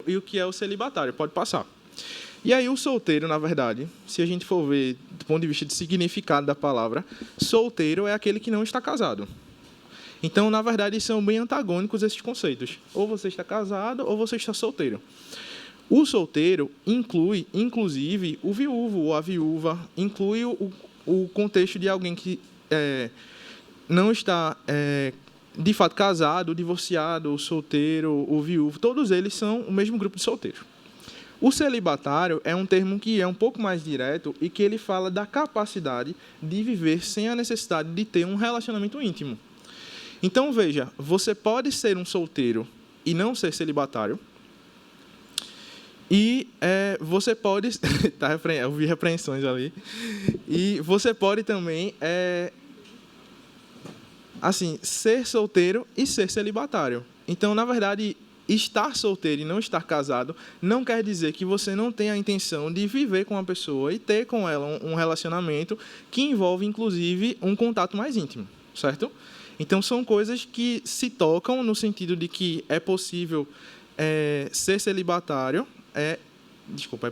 e o que é o celibatário. Pode passar. E aí o solteiro, na verdade, se a gente for ver do ponto de vista de significado da palavra, solteiro é aquele que não está casado. Então, na verdade, são bem antagônicos esses conceitos. Ou você está casado ou você está solteiro. O solteiro inclui, inclusive, o viúvo ou a viúva, inclui o contexto de alguém que não está, de fato, casado, divorciado, o solteiro, o viúvo. Todos eles são o mesmo grupo de solteiros. O celibatário é um termo que é um pouco mais direto e que ele fala da capacidade de viver sem a necessidade de ter um relacionamento íntimo. Então, veja, você pode ser um solteiro e não ser celibatário. E você pode... eu vi repreensões ali. E você pode também ser solteiro e ser celibatário. Então, na verdade, estar solteiro e não estar casado não quer dizer que você não tenha a intenção de viver com uma pessoa e ter com ela um relacionamento que envolve, inclusive, um contato mais íntimo, certo? Então, são coisas que se tocam no sentido de que é possível ser celibatário, é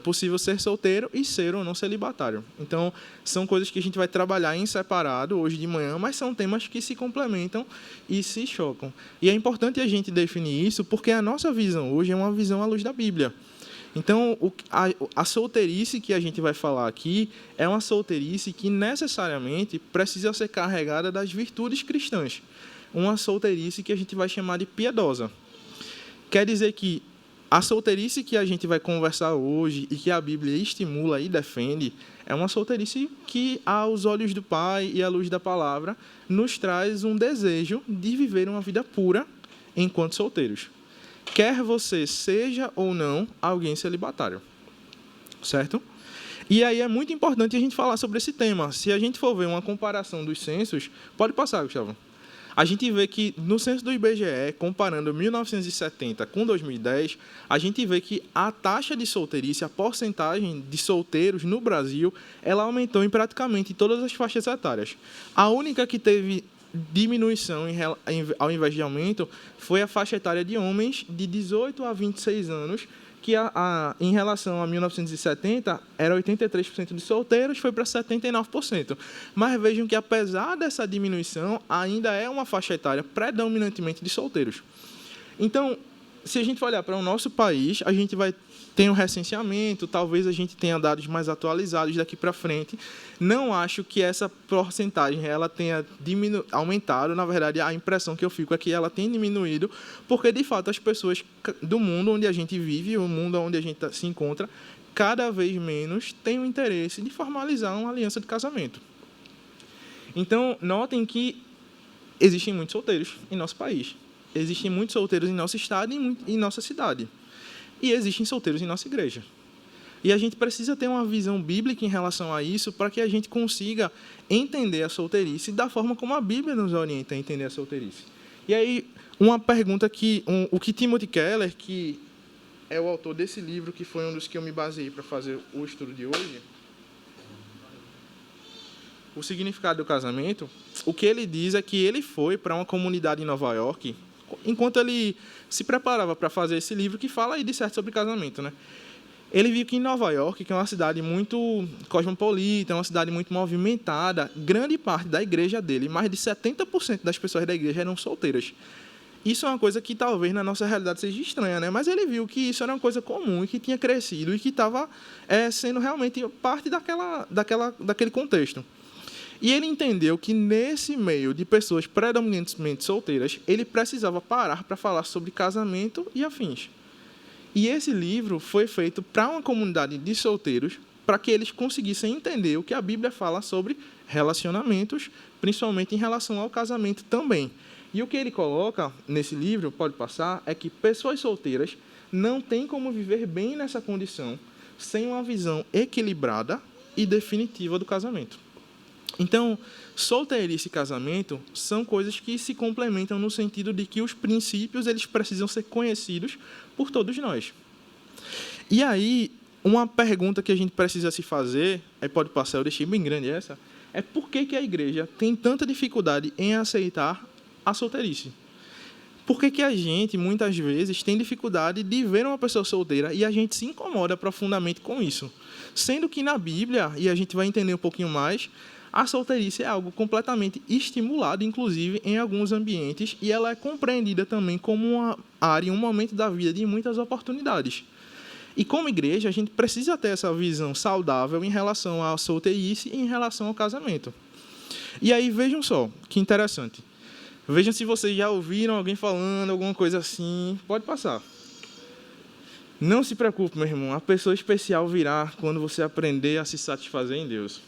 possível ser solteiro e ser ou não celibatário. Então, são coisas que a gente vai trabalhar em separado hoje de manhã, mas são temas que se complementam e se chocam. E é importante a gente definir isso porque a nossa visão hoje é uma visão à luz da Bíblia. Então, a solteirice que a gente vai falar aqui é uma solteirice que necessariamente precisa ser carregada das virtudes cristãs. Uma solteirice que a gente vai chamar de piedosa. Quer dizer que a solteirice que a gente vai conversar hoje e que a Bíblia estimula e defende é uma solteirice que, aos olhos do Pai e à luz da palavra, nos traz um desejo de viver uma vida pura enquanto solteiros. Quer você seja ou não alguém celibatário. Certo? E aí é muito importante a gente falar sobre esse tema. Se a gente for ver uma comparação dos censos... Pode passar, Gustavo. A gente vê que, no censo do IBGE, comparando 1970 com 2010, a gente vê que a taxa de solteirice, a porcentagem de solteiros no Brasil, ela aumentou em praticamente todas as faixas etárias. A única que teve diminuição ao invés de aumento foi a faixa etária de homens de 18 a 26 anos, que em relação a 1970 era 83% de solteiros, foi para 79%. Mas vejam que, apesar dessa diminuição, ainda é uma faixa etária predominantemente de solteiros. Então, se a gente for olhar para o nosso país, a gente vai ter um recenseamento, talvez a gente tenha dados mais atualizados daqui para frente. Não acho que essa porcentagem ela tenha aumentado. Na verdade, a impressão que eu fico é que ela tem diminuído, porque, de fato, as pessoas do mundo onde a gente vive, o mundo onde a gente se encontra, cada vez menos têm o interesse de formalizar uma aliança de casamento. Então, notem que existem muitos solteiros em nosso país. Existem muitos solteiros em nosso estado e em nossa cidade. E existem solteiros em nossa igreja. E a gente precisa ter uma visão bíblica em relação a isso para que a gente consiga entender a solteirice da forma como a Bíblia nos orienta a entender a solteirice. E aí, uma pergunta que o que Timothy Keller, que é o autor desse livro, que foi um dos que eu me baseei para fazer o estudo de hoje, o significado do casamento, o que ele diz é que ele foi para uma comunidade em Nova York, enquanto ele se preparava para fazer esse livro, que fala aí de certo sobre casamento, né? Ele viu que em Nova York, que é uma cidade muito cosmopolita, uma cidade muito movimentada, grande parte da igreja dele, mais de 70% das pessoas da igreja eram solteiras. Isso é uma coisa que talvez na nossa realidade seja estranha, né? Mas ele viu que isso era uma coisa comum e que tinha crescido e que estava sendo realmente parte daquele contexto. E ele entendeu que, nesse meio de pessoas predominantemente solteiras, ele precisava parar para falar sobre casamento e afins. E esse livro foi feito para uma comunidade de solteiros, para que eles conseguissem entender o que a Bíblia fala sobre relacionamentos, principalmente em relação ao casamento também. E o que ele coloca nesse livro, pode passar, é que pessoas solteiras não têm como viver bem nessa condição sem uma visão equilibrada e definitiva do casamento. Então, solteirice e casamento são coisas que se complementam no sentido de que os princípios eles precisam ser conhecidos por todos nós. E aí, uma pergunta que a gente precisa se fazer, aí pode passar, eu deixei bem grande essa, é por que a igreja tem tanta dificuldade em aceitar a solteirice? Por que que a gente, muitas vezes, tem dificuldade de ver uma pessoa solteira e a gente se incomoda profundamente com isso? Sendo que na Bíblia, e a gente vai entender um pouquinho mais, a solteirice é algo completamente estimulado, inclusive em alguns ambientes, e ela é compreendida também como uma área, um momento da vida de muitas oportunidades. E como igreja, a gente precisa ter essa visão saudável em relação à solteirice e em relação ao casamento. E aí, vejam só, que interessante. Vejam se vocês já ouviram alguém falando alguma coisa assim. Pode passar. Não se preocupe, meu irmão. A pessoa especial virá quando você aprender a se satisfazer em Deus.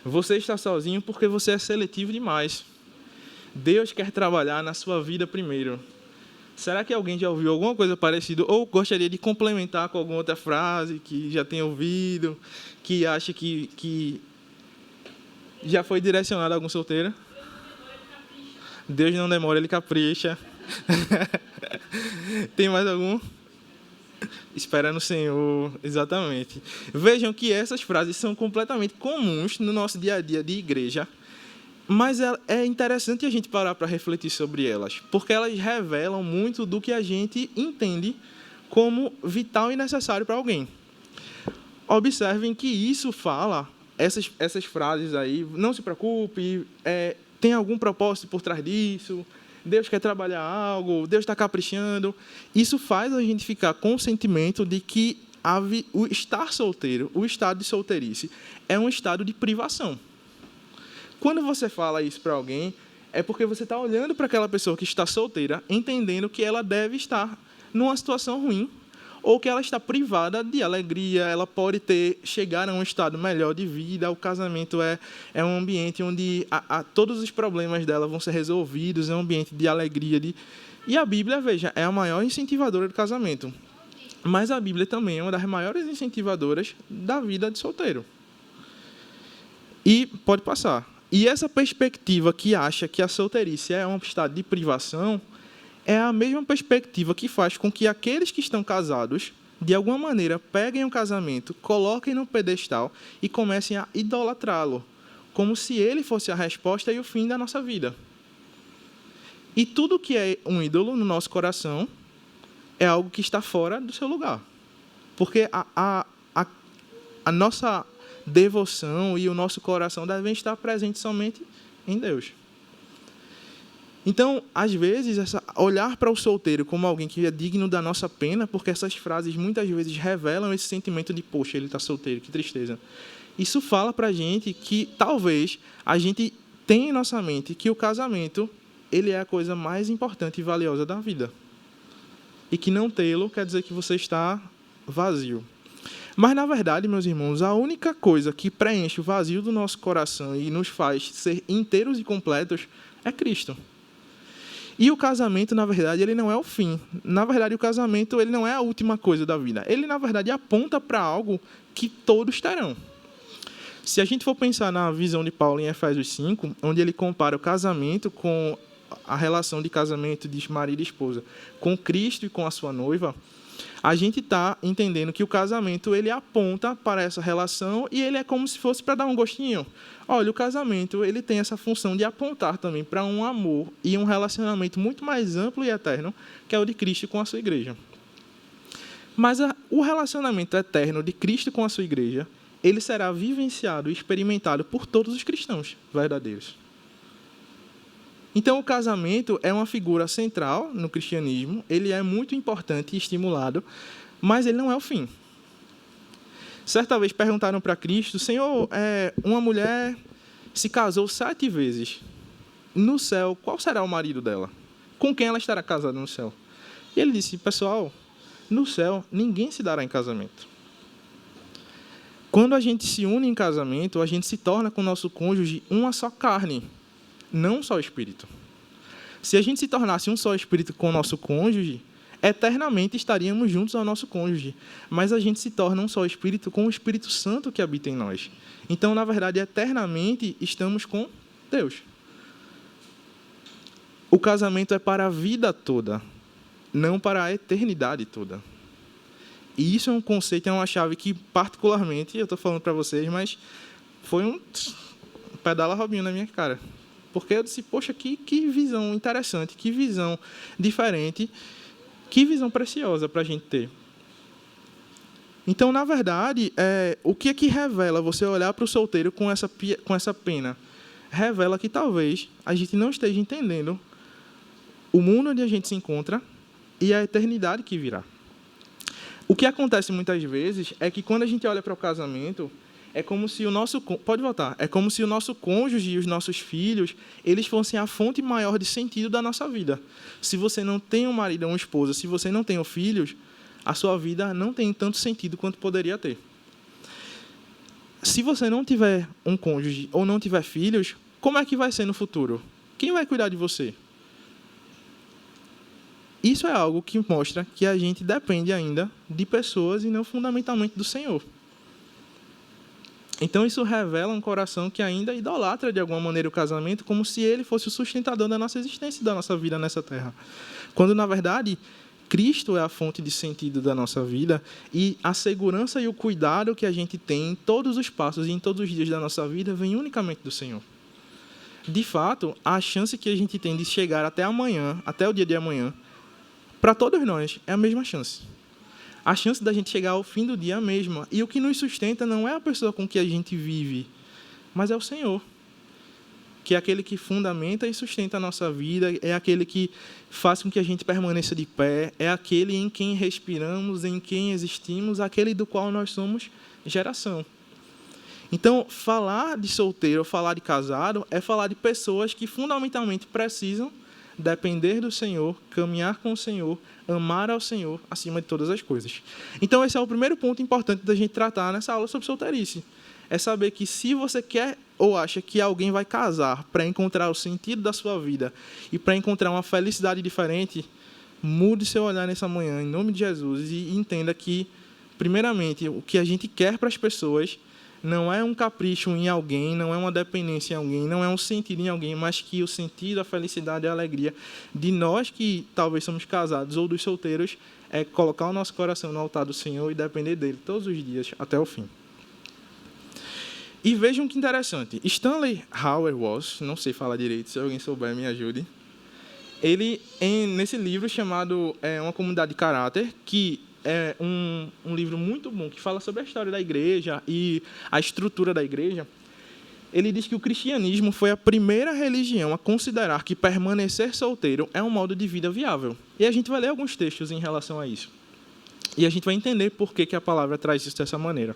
Você está sozinho porque você é seletivo demais. Deus quer trabalhar na sua vida primeiro. Será que alguém já ouviu alguma coisa parecida ou gostaria de complementar com alguma outra frase que já tenha ouvido, que acha que já foi direcionado a algum solteiro? Deus não demora, ele capricha. Tem mais algum? Espera no Senhor, exatamente. Vejam que essas frases são completamente comuns no nosso dia a dia de igreja, mas é interessante a gente parar para refletir sobre elas, porque elas revelam muito do que a gente entende como vital e necessário para alguém. Observem que isso fala, essas frases aí, não se preocupe, tem algum propósito por trás disso, Deus quer trabalhar algo, Deus está caprichando. Isso faz a gente ficar com o sentimento de que o estar solteiro, o estado de solteirice, é um estado de privação. Quando você fala isso para alguém, é porque você está olhando para aquela pessoa que está solteira, entendendo que ela deve estar numa situação ruim, ou que ela está privada de alegria, ela pode chegar a um estado melhor de vida. O casamento é um ambiente onde todos os problemas dela vão ser resolvidos, é um ambiente de alegria. E a Bíblia, veja, é a maior incentivadora do casamento. Mas a Bíblia também é uma das maiores incentivadoras da vida de solteiro. E pode passar. E essa perspectiva que acha que a solteirice é um estado de privação é a mesma perspectiva que faz com que aqueles que estão casados, de alguma maneira, peguem o casamento, coloquem no pedestal e comecem a idolatrá-lo, como se ele fosse a resposta e o fim da nossa vida. E tudo que é um ídolo no nosso coração é algo que está fora do seu lugar. Porque a nossa devoção e o nosso coração devem estar presentes somente em Deus. Então, às vezes, olhar para o solteiro como alguém que é digno da nossa pena, porque essas frases muitas vezes revelam esse sentimento de, poxa, ele está solteiro, que tristeza. Isso fala para a gente que talvez a gente tenha em nossa mente que o casamento ele é a coisa mais importante e valiosa da vida. E que não tê-lo quer dizer que você está vazio. Mas, na verdade, meus irmãos, a única coisa que preenche o vazio do nosso coração e nos faz ser inteiros e completos é Cristo. E o casamento, na verdade, ele não é o fim. Na verdade, o casamento ele não é a última coisa da vida. Ele, na verdade, aponta para algo que todos terão. Se a gente for pensar na visão de Paulo em Efésios 5, onde ele compara o casamento com a relação de casamento de marido e esposa com Cristo e com a sua noiva, a gente está entendendo que o casamento ele aponta para essa relação e ele é como se fosse para dar um gostinho. Olha, o casamento ele tem essa função de apontar também para um amor e um relacionamento muito mais amplo e eterno, que é o de Cristo com a sua igreja. Mas o relacionamento eterno de Cristo com a sua igreja, ele será vivenciado e experimentado por todos os cristãos verdadeiros. Então, o casamento é uma figura central no cristianismo, ele é muito importante e estimulado, mas ele não é o fim. Certa vez perguntaram para Cristo, Senhor, uma mulher se casou 7 vezes. No céu, qual será o marido dela? Com quem ela estará casada no céu? E ele disse, pessoal, no céu, ninguém se dará em casamento. Quando a gente se une em casamento, a gente se torna com o nosso cônjuge uma só carne, não um só espírito. Se a gente se tornasse um só espírito com o nosso cônjuge, eternamente estaríamos juntos ao nosso cônjuge. Mas a gente se torna um só espírito com o Espírito Santo que habita em nós. Então, na verdade, eternamente estamos com Deus. O casamento é para a vida toda, não para a eternidade toda. E isso é um conceito, é uma chave que, particularmente, eu estou falando para vocês, mas foi um pedala Robinho na minha cara. porque eu disse, poxa, que visão interessante, que visão diferente, que visão preciosa para a gente ter. Então, na verdade, o que é que revela você olhar para o solteiro com essa pena? Revela que talvez a gente não esteja entendendo o mundo onde a gente se encontra e a eternidade que virá. O que acontece muitas vezes é que quando a gente olha para o casamento, é como se o nosso... Pode voltar. É como se o nosso cônjuge e os nossos filhos, eles fossem a fonte maior de sentido da nossa vida. Se você não tem um marido ou uma esposa, se você não tem filhos, a sua vida não tem tanto sentido quanto poderia ter. Se você não tiver um cônjuge ou não tiver filhos, como é que vai ser no futuro? Quem vai cuidar de você? Isso é algo que mostra que a gente depende ainda de pessoas e não fundamentalmente do Senhor. Então, isso revela um coração que ainda idolatra, de alguma maneira, o casamento, como se ele fosse o sustentador da nossa existência, da nossa vida nessa terra. Quando, na verdade, Cristo é a fonte de sentido da nossa vida e a segurança e o cuidado que a gente tem em todos os passos e em todos os dias da nossa vida vem unicamente do Senhor. De fato, a chance que a gente tem de chegar até amanhã, até o dia de amanhã, para todos nós, é a mesma chance. A chance da gente chegar ao fim do dia é a mesma. E o que nos sustenta não é a pessoa com que a gente vive, mas é o Senhor, que é aquele que fundamenta e sustenta a nossa vida, é aquele que faz com que a gente permaneça de pé, é aquele em quem respiramos, em quem existimos, aquele do qual nós somos geração. Então, falar de solteiro ou falar de casado é falar de pessoas que fundamentalmente precisam depender do Senhor, caminhar com o Senhor, amar ao Senhor acima de todas as coisas. Então, esse é o primeiro ponto importante da gente tratar nessa aula sobre solteirice. É saber que se você quer ou acha que alguém vai casar para encontrar o sentido da sua vida e para encontrar uma felicidade diferente, mude seu olhar nessa manhã, em nome de Jesus, e entenda que, primeiramente, o que a gente quer para as pessoas não é um capricho em alguém, não é uma dependência em alguém, não é um sentido em alguém, mas que o sentido, a felicidade e a alegria de nós que talvez somos casados ou dos solteiros é colocar o nosso coração no altar do Senhor e depender dele todos os dias até o fim. E vejam que interessante, Stanley Hauerwas, não sei falar direito, se alguém souber me ajude, ele, nesse livro chamado Uma Comunidade de Caráter, que é um livro muito bom, que fala sobre a história da igreja e a estrutura da igreja, ele diz que o cristianismo foi a primeira religião a considerar que permanecer solteiro é um modo de vida viável. E a gente vai ler alguns textos em relação a isso. E a gente vai entender por que a palavra traz isso dessa maneira.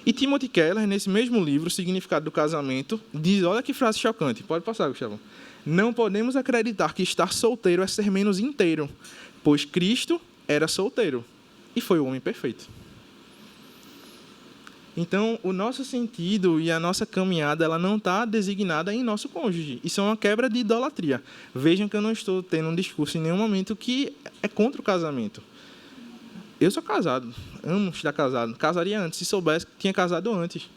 E Timothy Keller, nesse mesmo livro, O Significado do Casamento, diz, olha que frase chocante, pode passar, Gustavo. Não podemos acreditar que estar solteiro é ser menos inteiro, pois Cristo era solteiro e foi o homem perfeito. Então, o nosso sentido e a nossa caminhada, ela não está designada em nosso cônjuge. Isso é uma quebra de idolatria. Vejam que eu não estou tendo um discurso em nenhum momento que é contra o casamento. Eu sou casado, amo estar casado. Casaria antes, se soubesse que tinha casado antes.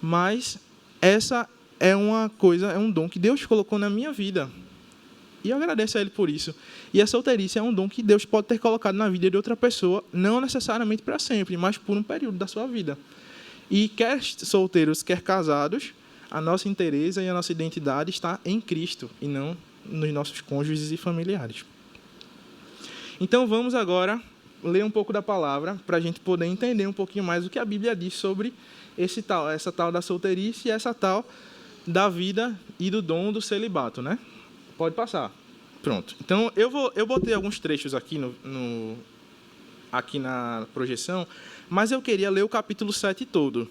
Mas essa é uma coisa, é um dom que Deus colocou na minha vida. E eu agradeço a Ele por isso. E a solteirice é um dom que Deus pode ter colocado na vida de outra pessoa, não necessariamente para sempre, mas por um período da sua vida. E quer solteiros, quer casados, a nossa inteireza e a nossa identidade está em Cristo, e não nos nossos cônjuges e familiares. Então vamos agora ler um pouco da palavra, para a gente poder entender um pouquinho mais o que a Bíblia diz sobre essa tal da solteirice e essa tal da vida e do dom do celibato, né? Pode passar. Pronto. Então, eu botei alguns trechos aqui, aqui na projeção, mas eu queria ler o capítulo 7 todo.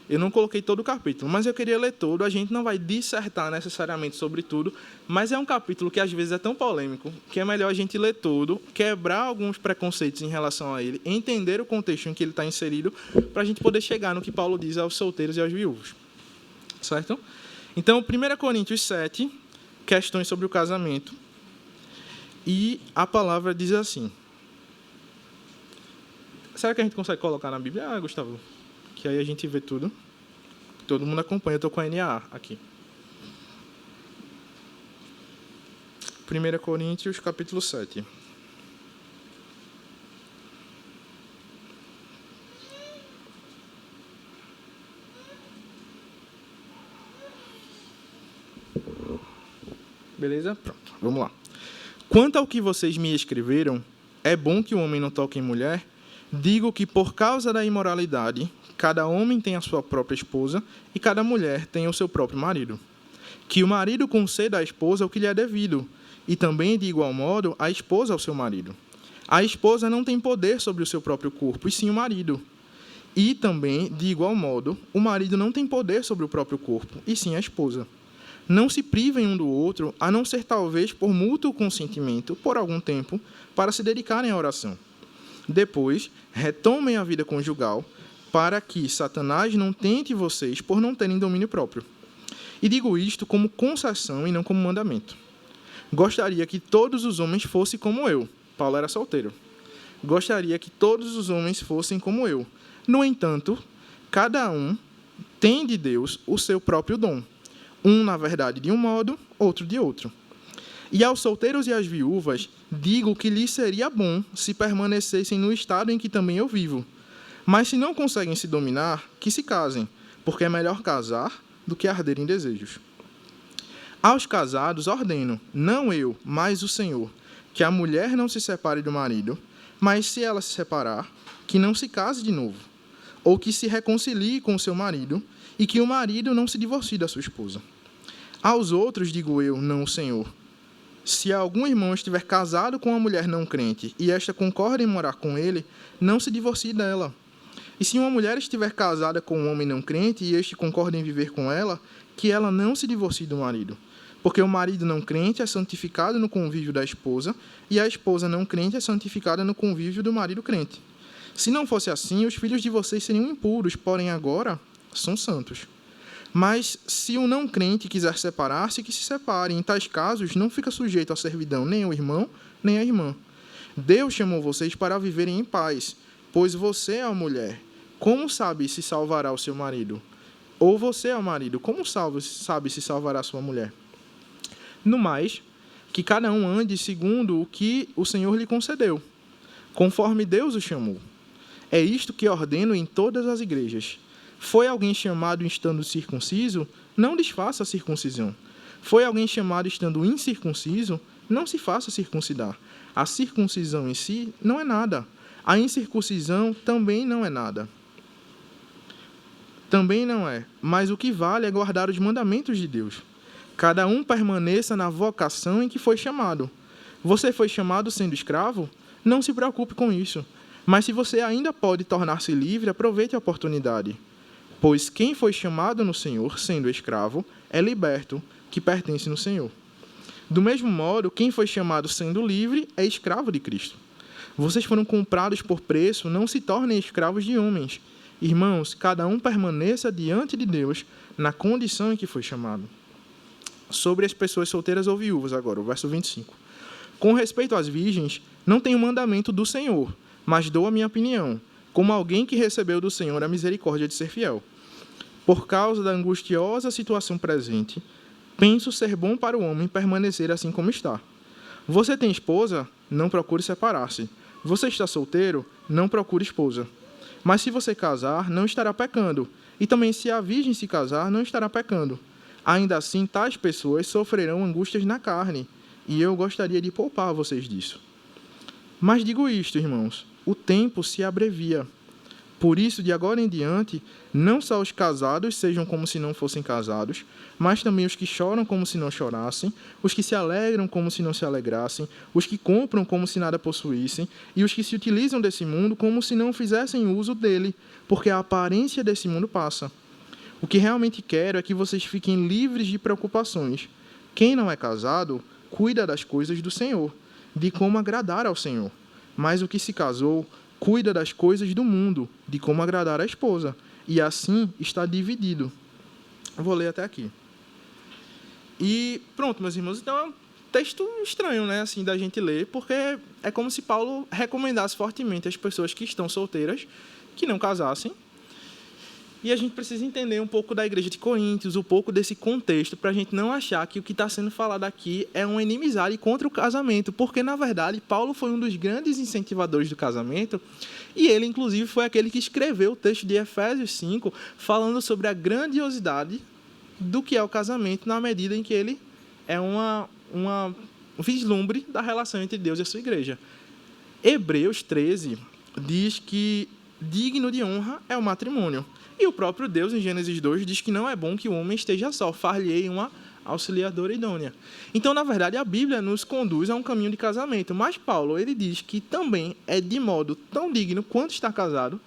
Eu não coloquei todo o capítulo, mas eu queria ler todo. A gente não vai dissertar necessariamente sobre tudo, mas é um capítulo que às vezes é tão polêmico que é melhor a gente ler todo, quebrar alguns preconceitos em relação a ele, entender o contexto em que ele está inserido, para a gente poder chegar no que Paulo diz aos solteiros e aos viúvos. Certo? Então, 1 Coríntios 7, questões sobre o casamento. E a palavra diz assim. Será que a gente consegue colocar na Bíblia? Ah, Gustavo, que aí a gente vê tudo. Todo mundo acompanha, eu estou com a NAA aqui. 1 Coríntios, capítulo 7. Beleza? Pronto, vamos lá. Quanto ao que vocês me escreveram, é bom que o homem não toque em mulher? Digo que, por causa da imoralidade, cada homem tem a sua própria esposa e cada mulher tem o seu próprio marido. Que o marido conceda à esposa o que lhe é devido, e também, de igual modo, a esposa ao seu marido. A esposa não tem poder sobre o seu próprio corpo, e sim o marido. E também, de igual modo, o marido não tem poder sobre o próprio corpo, e sim a esposa. Não se privem um do outro, a não ser talvez por mútuo consentimento, por algum tempo, para se dedicarem à oração. Depois, retomem a vida conjugal, para que Satanás não tente vocês por não terem domínio próprio. E digo isto como concessão e não como mandamento. Gostaria que todos os homens fossem como eu. Paulo era solteiro. Gostaria que todos os homens fossem como eu. No entanto, cada um tem de Deus o seu próprio dom. Um, na verdade, de um modo, outro de outro. E aos solteiros e às viúvas, digo que lhes seria bom se permanecessem no estado em que também eu vivo. Mas se não conseguem se dominar, que se casem, porque é melhor casar do que arder em desejos. Aos casados ordeno, não eu, mas o Senhor, que a mulher não se separe do marido, mas se ela se separar, que não se case de novo, ou que se reconcilie com o seu marido, e que o marido não se divorcie da sua esposa. Aos outros digo eu, não o Senhor. Se algum irmão estiver casado com uma mulher não crente, e esta concorda em morar com ele, não se divorcie dela. E se uma mulher estiver casada com um homem não crente, e este concorda em viver com ela, que ela não se divorcie do marido. Porque o marido não crente é santificado no convívio da esposa, e a esposa não crente é santificada no convívio do marido crente. Se não fosse assim, os filhos de vocês seriam impuros, porém agora são santos. Mas se o não crente quiser separar-se, que se separe. Em tais casos, não fica sujeito à servidão nem ao irmão, nem à irmã. Deus chamou vocês para viverem em paz, pois você é a mulher. Como sabe se salvará o seu marido? Ou você é o marido, como sabe se salvará a sua mulher? No mais, que cada um ande segundo o que o Senhor lhe concedeu, conforme Deus o chamou. É isto que ordeno em todas as igrejas. Foi alguém chamado estando circunciso? Não desfaça a circuncisão. Foi alguém chamado estando incircunciso? Não se faça circuncidar. A circuncisão em si não é nada. A incircuncisão também não é nada. Também não é. Mas o que vale é guardar os mandamentos de Deus. Cada um permaneça na vocação em que foi chamado. Você foi chamado sendo escravo? Não se preocupe com isso. Mas se você ainda pode tornar-se livre, aproveite a oportunidade. Pois quem foi chamado no Senhor, sendo escravo, é liberto, que pertence no Senhor. Do mesmo modo, quem foi chamado sendo livre é escravo de Cristo. Vocês foram comprados por preço, não se tornem escravos de homens. Irmãos, cada um permaneça diante de Deus na condição em que foi chamado. Sobre as pessoas solteiras ou viúvas agora, o verso 25. Com respeito às virgens, não tenho mandamento do Senhor, mas dou a minha opinião, como alguém que recebeu do Senhor a misericórdia de ser fiel. Por causa da angustiosa situação presente, penso ser bom para o homem permanecer assim como está. Você tem esposa? Não procure separar-se. Você está solteiro? Não procure esposa. Mas se você casar, não estará pecando. E também se a virgem se casar, não estará pecando. Ainda assim, tais pessoas sofrerão angústias na carne, e eu gostaria de poupar vocês disso. Mas digo isto, irmãos, o tempo se abrevia. Por isso, de agora em diante, não só os casados sejam como se não fossem casados, mas também os que choram como se não chorassem, os que se alegram como se não se alegrassem, os que compram como se nada possuíssem, e os que se utilizam desse mundo como se não fizessem uso dele, porque a aparência desse mundo passa. O que realmente quero é que vocês fiquem livres de preocupações. Quem não é casado, cuida das coisas do Senhor, de como agradar ao Senhor. Mas o que se casou, cuida das coisas do mundo, de como agradar a esposa. E assim está dividido. Vou ler até aqui. E pronto, meus irmãos. Então é um texto estranho, né, assim, da gente ler, porque é como se Paulo recomendasse fortemente às pessoas que estão solteiras que não casassem. E a gente precisa entender um pouco da igreja de Coríntios, um pouco desse contexto, para a gente não achar que o que está sendo falado aqui é uma inimizade contra o casamento, porque, na verdade, Paulo foi um dos grandes incentivadores do casamento, e ele, inclusive, foi aquele que escreveu o texto de Efésios 5, falando sobre a grandiosidade do que é o casamento, na medida em que ele é uma um vislumbre da relação entre Deus e a sua igreja. Hebreus 13 diz que digno de honra é o matrimônio. E o próprio Deus, em Gênesis 2, diz que não é bom que o homem esteja só, far-lhe-ei uma auxiliadora idônea. Então, na verdade, a Bíblia nos conduz a um caminho de casamento. Mas Paulo, ele diz que também é de modo tão digno quanto estar casado,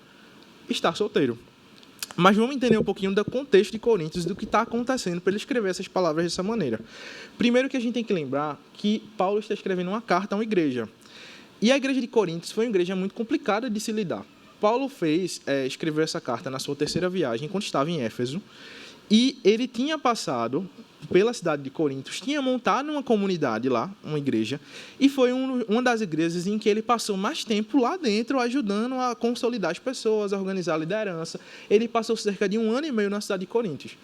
estar solteiro. Mas vamos entender um pouquinho do contexto de Coríntios, do que está acontecendo para ele escrever essas palavras dessa maneira. Primeiro que a gente tem que lembrar que Paulo está escrevendo uma carta a uma igreja. E a igreja de Coríntios foi uma igreja muito complicada de se lidar. Paulo escreveu essa carta na sua terceira viagem, enquanto estava em Éfeso, e ele tinha passado pela cidade de Coríntios, tinha montado uma comunidade lá, uma igreja, e foi uma das igrejas em que ele passou mais tempo lá dentro, ajudando a consolidar as pessoas, a organizar a liderança. Ele passou cerca de 1 ano e meio na cidade de Coríntios.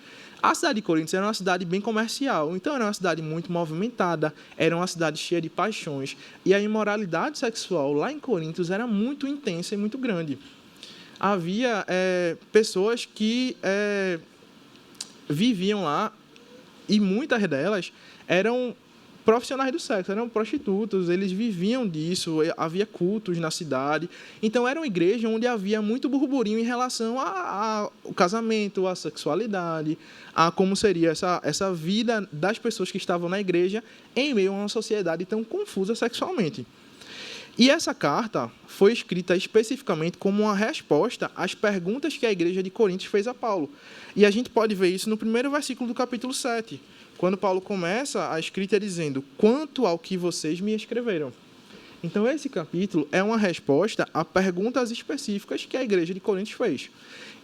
A cidade de Coríntios era uma cidade bem comercial, então era uma cidade muito movimentada, era uma cidade cheia de paixões, e a imoralidade sexual lá em Coríntios era muito intensa e muito grande. Havia pessoas que viviam lá, e muitas delas eram profissionais do sexo, eram prostitutos, eles viviam disso, havia cultos na cidade. Então, era uma igreja onde havia muito burburinho em relação ao casamento, à sexualidade, a como seria essa vida das pessoas que estavam na igreja em meio a uma sociedade tão confusa sexualmente. E essa carta foi escrita especificamente como uma resposta às perguntas que a igreja de Coríntios fez a Paulo. E a gente pode ver isso no primeiro versículo do capítulo 7, quando Paulo começa a escrita dizendo: quanto ao que vocês me escreveram. Então, esse capítulo é uma resposta a perguntas específicas que a igreja de Coríntios fez.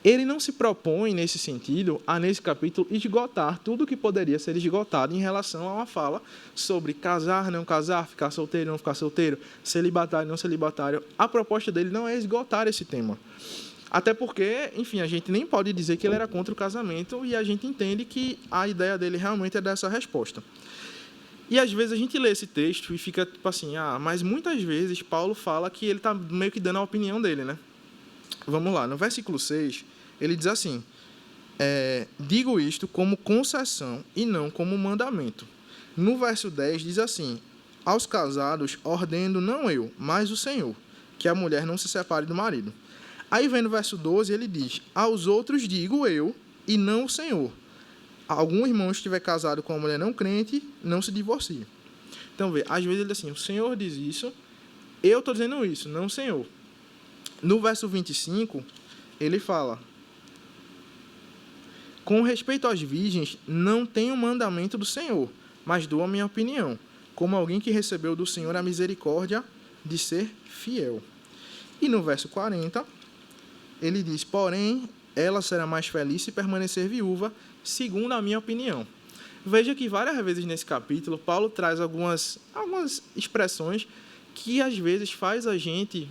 Ele não se propõe, nesse sentido, nesse capítulo, esgotar tudo o que poderia ser esgotado em relação a uma fala sobre casar, não casar, ficar solteiro, não ficar solteiro, celibatário, não celibatário. A proposta dele não é esgotar esse tema. Até porque, enfim, a gente nem pode dizer que ele era contra o casamento, e a gente entende que a ideia dele realmente é dar essa resposta. E às vezes a gente lê esse texto e fica tipo assim, mas muitas vezes Paulo fala que ele está meio que dando a opinião dele, né? Vamos lá, no versículo 6, ele diz assim: digo isto como concessão e não como mandamento. No verso 10 diz assim: aos casados ordeno não eu, mas o Senhor, que a mulher não se separe do marido. Aí vem no verso 12, ele diz: aos outros digo eu e não o Senhor. Algum irmão estiver casado com uma mulher não crente, não se divorcie. Então, às vezes ele diz assim: o Senhor diz isso, eu estou dizendo isso, não o Senhor. No verso 25, ele fala: com respeito às virgens, não tenho mandamento do Senhor, mas dou a minha opinião, como alguém que recebeu do Senhor a misericórdia de ser fiel. E no verso 40, ele diz: porém, ela será mais feliz se permanecer viúva, segundo a minha opinião. Veja que várias vezes nesse capítulo, Paulo traz algumas expressões que às vezes faz a gente,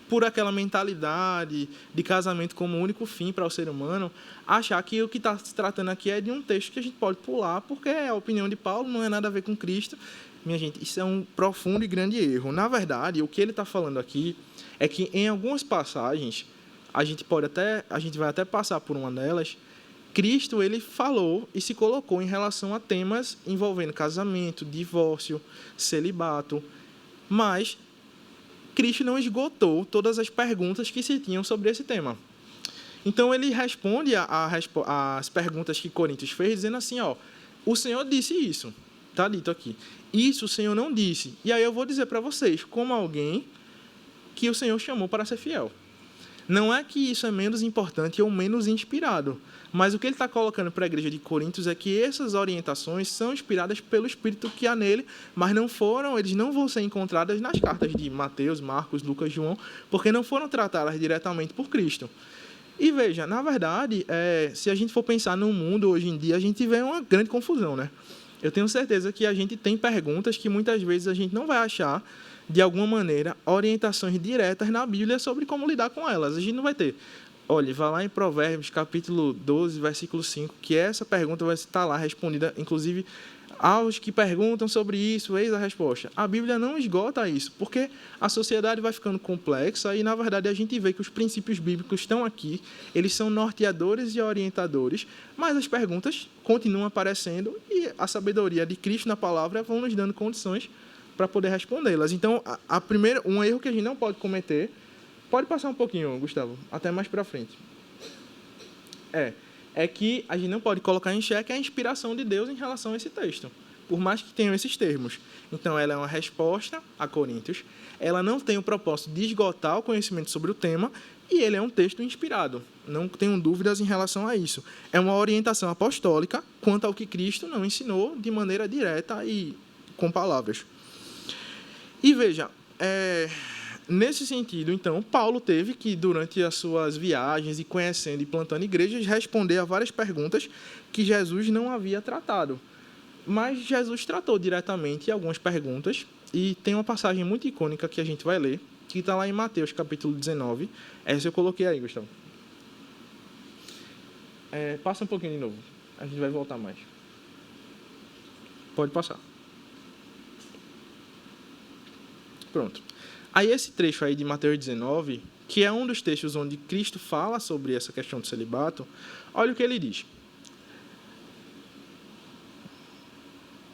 por aquela mentalidade de casamento como único fim para o ser humano, achar que o que está se tratando aqui é de um texto que a gente pode pular, porque a opinião de Paulo não é nada a ver com Cristo. Minha gente, isso é um profundo e grande erro. Na verdade, o que ele está falando aqui é que em algumas passagens, a gente vai até passar por uma delas, Cristo ele falou e se colocou em relação a temas envolvendo casamento, divórcio, celibato, mas Cristo não esgotou todas as perguntas que se tinham sobre esse tema. Então, ele responde às perguntas que Coríntios fez, dizendo assim: o Senhor disse isso, está dito aqui. Isso o Senhor não disse. E aí eu vou dizer para vocês, como alguém que o Senhor chamou para ser fiel. Não é que isso é menos importante ou menos inspirado, mas o que ele está colocando para a igreja de Coríntios é que essas orientações são inspiradas pelo Espírito que há nele, mas eles não vão ser encontradas nas cartas de Mateus, Marcos, Lucas, João, porque não foram tratadas diretamente por Cristo. E veja, na verdade, se a gente for pensar no mundo hoje em dia, a gente vê uma grande confusão, né? Eu tenho certeza que a gente tem perguntas que muitas vezes a gente não vai achar, de alguma maneira, orientações diretas na Bíblia sobre como lidar com elas. A gente não vai ter. Olha, vai lá em Provérbios, capítulo 12, versículo 5, que essa pergunta vai estar lá respondida. Inclusive, Aos que perguntam sobre isso, eis a resposta. A Bíblia não esgota isso, porque a sociedade vai ficando complexa e, na verdade, a gente vê que os princípios bíblicos estão aqui, eles são norteadores e orientadores, mas as perguntas continuam aparecendo e a sabedoria de Cristo na palavra vão nos dando condições para poder respondê-las. Então, um erro que a gente não pode cometer, pode passar um pouquinho, Gustavo, até mais para frente, é que a gente não pode colocar em xeque a inspiração de Deus em relação a esse texto, por mais que tenham esses termos. Então, ela é uma resposta a Coríntios, ela não tem o propósito de esgotar o conhecimento sobre o tema, e ele é um texto inspirado. Não tenho dúvidas em relação a isso. É uma orientação apostólica quanto ao que Cristo não ensinou de maneira direta e com palavras. E veja, nesse sentido, então, Paulo teve que, durante as suas viagens e conhecendo e plantando igrejas, responder a várias perguntas que Jesus não havia tratado. Mas Jesus tratou diretamente algumas perguntas, e tem uma passagem muito icônica que a gente vai ler, que está lá em Mateus, capítulo 19. Essa eu coloquei aí, Gustavo. Passa um pouquinho de novo, a gente vai voltar mais. Pode passar. Pronto. Aí esse trecho aí de Mateus 19, que é um dos textos onde Cristo fala sobre essa questão do celibato, olha o que ele diz.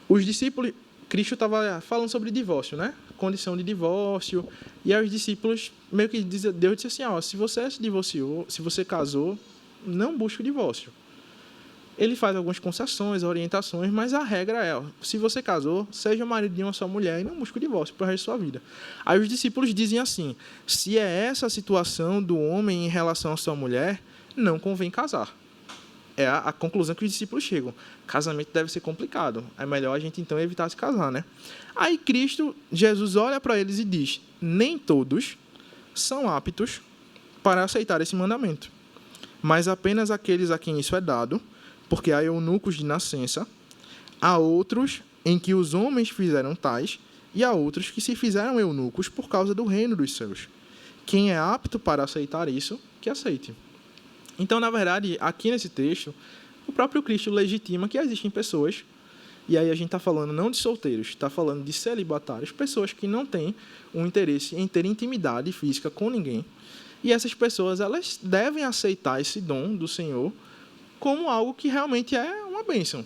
Os discípulos, Cristo estava falando sobre divórcio, né? Condição de divórcio, e aí os discípulos, meio que Deus disse assim, se você se divorciou, se você casou, não busque o divórcio. Ele faz algumas concessões, orientações, mas a regra é, se você casou, seja marido de uma só mulher e não busque o divórcio para o resto da sua vida. Aí os discípulos dizem assim, se é essa a situação do homem em relação à sua mulher, não convém casar. É a conclusão que os discípulos chegam. Casamento deve ser complicado. É melhor a gente, então, evitar se casar, né? Aí Jesus olha para eles e diz, nem todos são aptos para aceitar esse mandamento, mas apenas aqueles a quem isso é dado, porque há eunucos de nascença, há outros em que os homens fizeram tais, e há outros que se fizeram eunucos por causa do reino dos céus. Quem é apto para aceitar isso, que aceite. Então, na verdade, aqui nesse texto, o próprio Cristo legitima que existem pessoas, e aí a gente está falando não de solteiros, está falando de celibatários, pessoas que não têm um interesse em ter intimidade física com ninguém, e essas pessoas elas devem aceitar esse dom do Senhor como algo que realmente é uma bênção.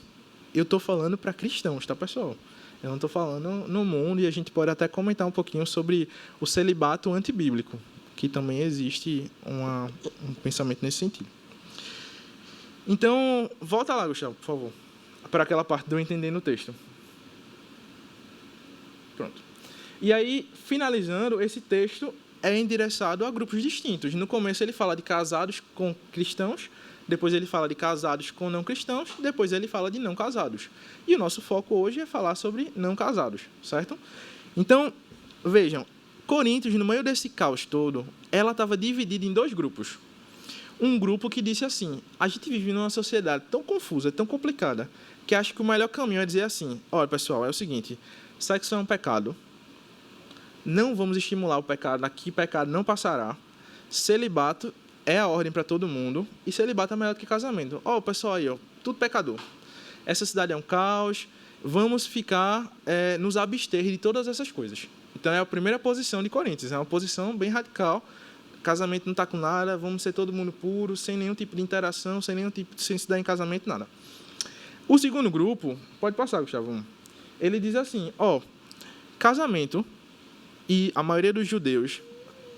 Eu estou falando para cristãos, tá, pessoal? Eu não estou falando no mundo, e a gente pode até comentar um pouquinho sobre o celibato antibíblico, que também existe um pensamento nesse sentido. Então, volta lá, Gustavo, por favor, para aquela parte do entendendo o texto. Pronto. E aí, finalizando, esse texto é endereçado a grupos distintos. No começo ele fala de casados com cristãos, depois ele fala de casados com não cristãos, depois ele fala de não casados. E o nosso foco hoje é falar sobre não casados, certo? Então, vejam, Coríntios, no meio desse caos todo, ela estava dividida em dois grupos. Um grupo que disse assim, a gente vive numa sociedade tão confusa, tão complicada, que acho que o melhor caminho é dizer assim, olha, pessoal, é o seguinte, sexo é um pecado, não vamos estimular o pecado, aqui pecado não passará, celibato é a ordem para todo mundo, e celibato é melhor do que casamento. Pessoal aí, tudo pecador. Essa cidade é um caos, vamos ficar, nos abster de todas essas coisas. Então, é a primeira posição de Coríntios, é uma posição bem radical, casamento não está com nada, vamos ser todo mundo puro, sem nenhum tipo de interação, sem se dar em casamento, nada. O segundo grupo, pode passar, Gustavo, ele diz assim, casamento, e a maioria dos judeus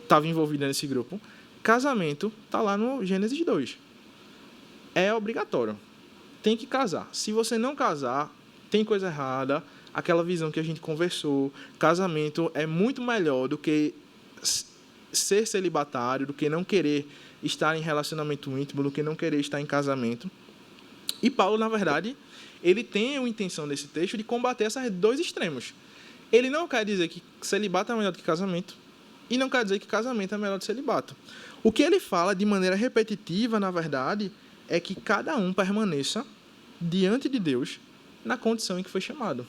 estava envolvida nesse grupo, casamento está lá no Gênesis 2. É obrigatório. Tem que casar. Se você não casar, tem coisa errada. Aquela visão que a gente conversou. Casamento é muito melhor do que ser celibatário, do que não querer estar em relacionamento íntimo, do que não querer estar em casamento. E Paulo, na verdade, ele tem a intenção nesse texto de combater esses dois extremos. Ele não quer dizer que celibato é melhor do que casamento. E não quer dizer que casamento é melhor do que celibato. O que ele fala de maneira repetitiva, na verdade, é que cada um permaneça diante de Deus na condição em que foi chamado.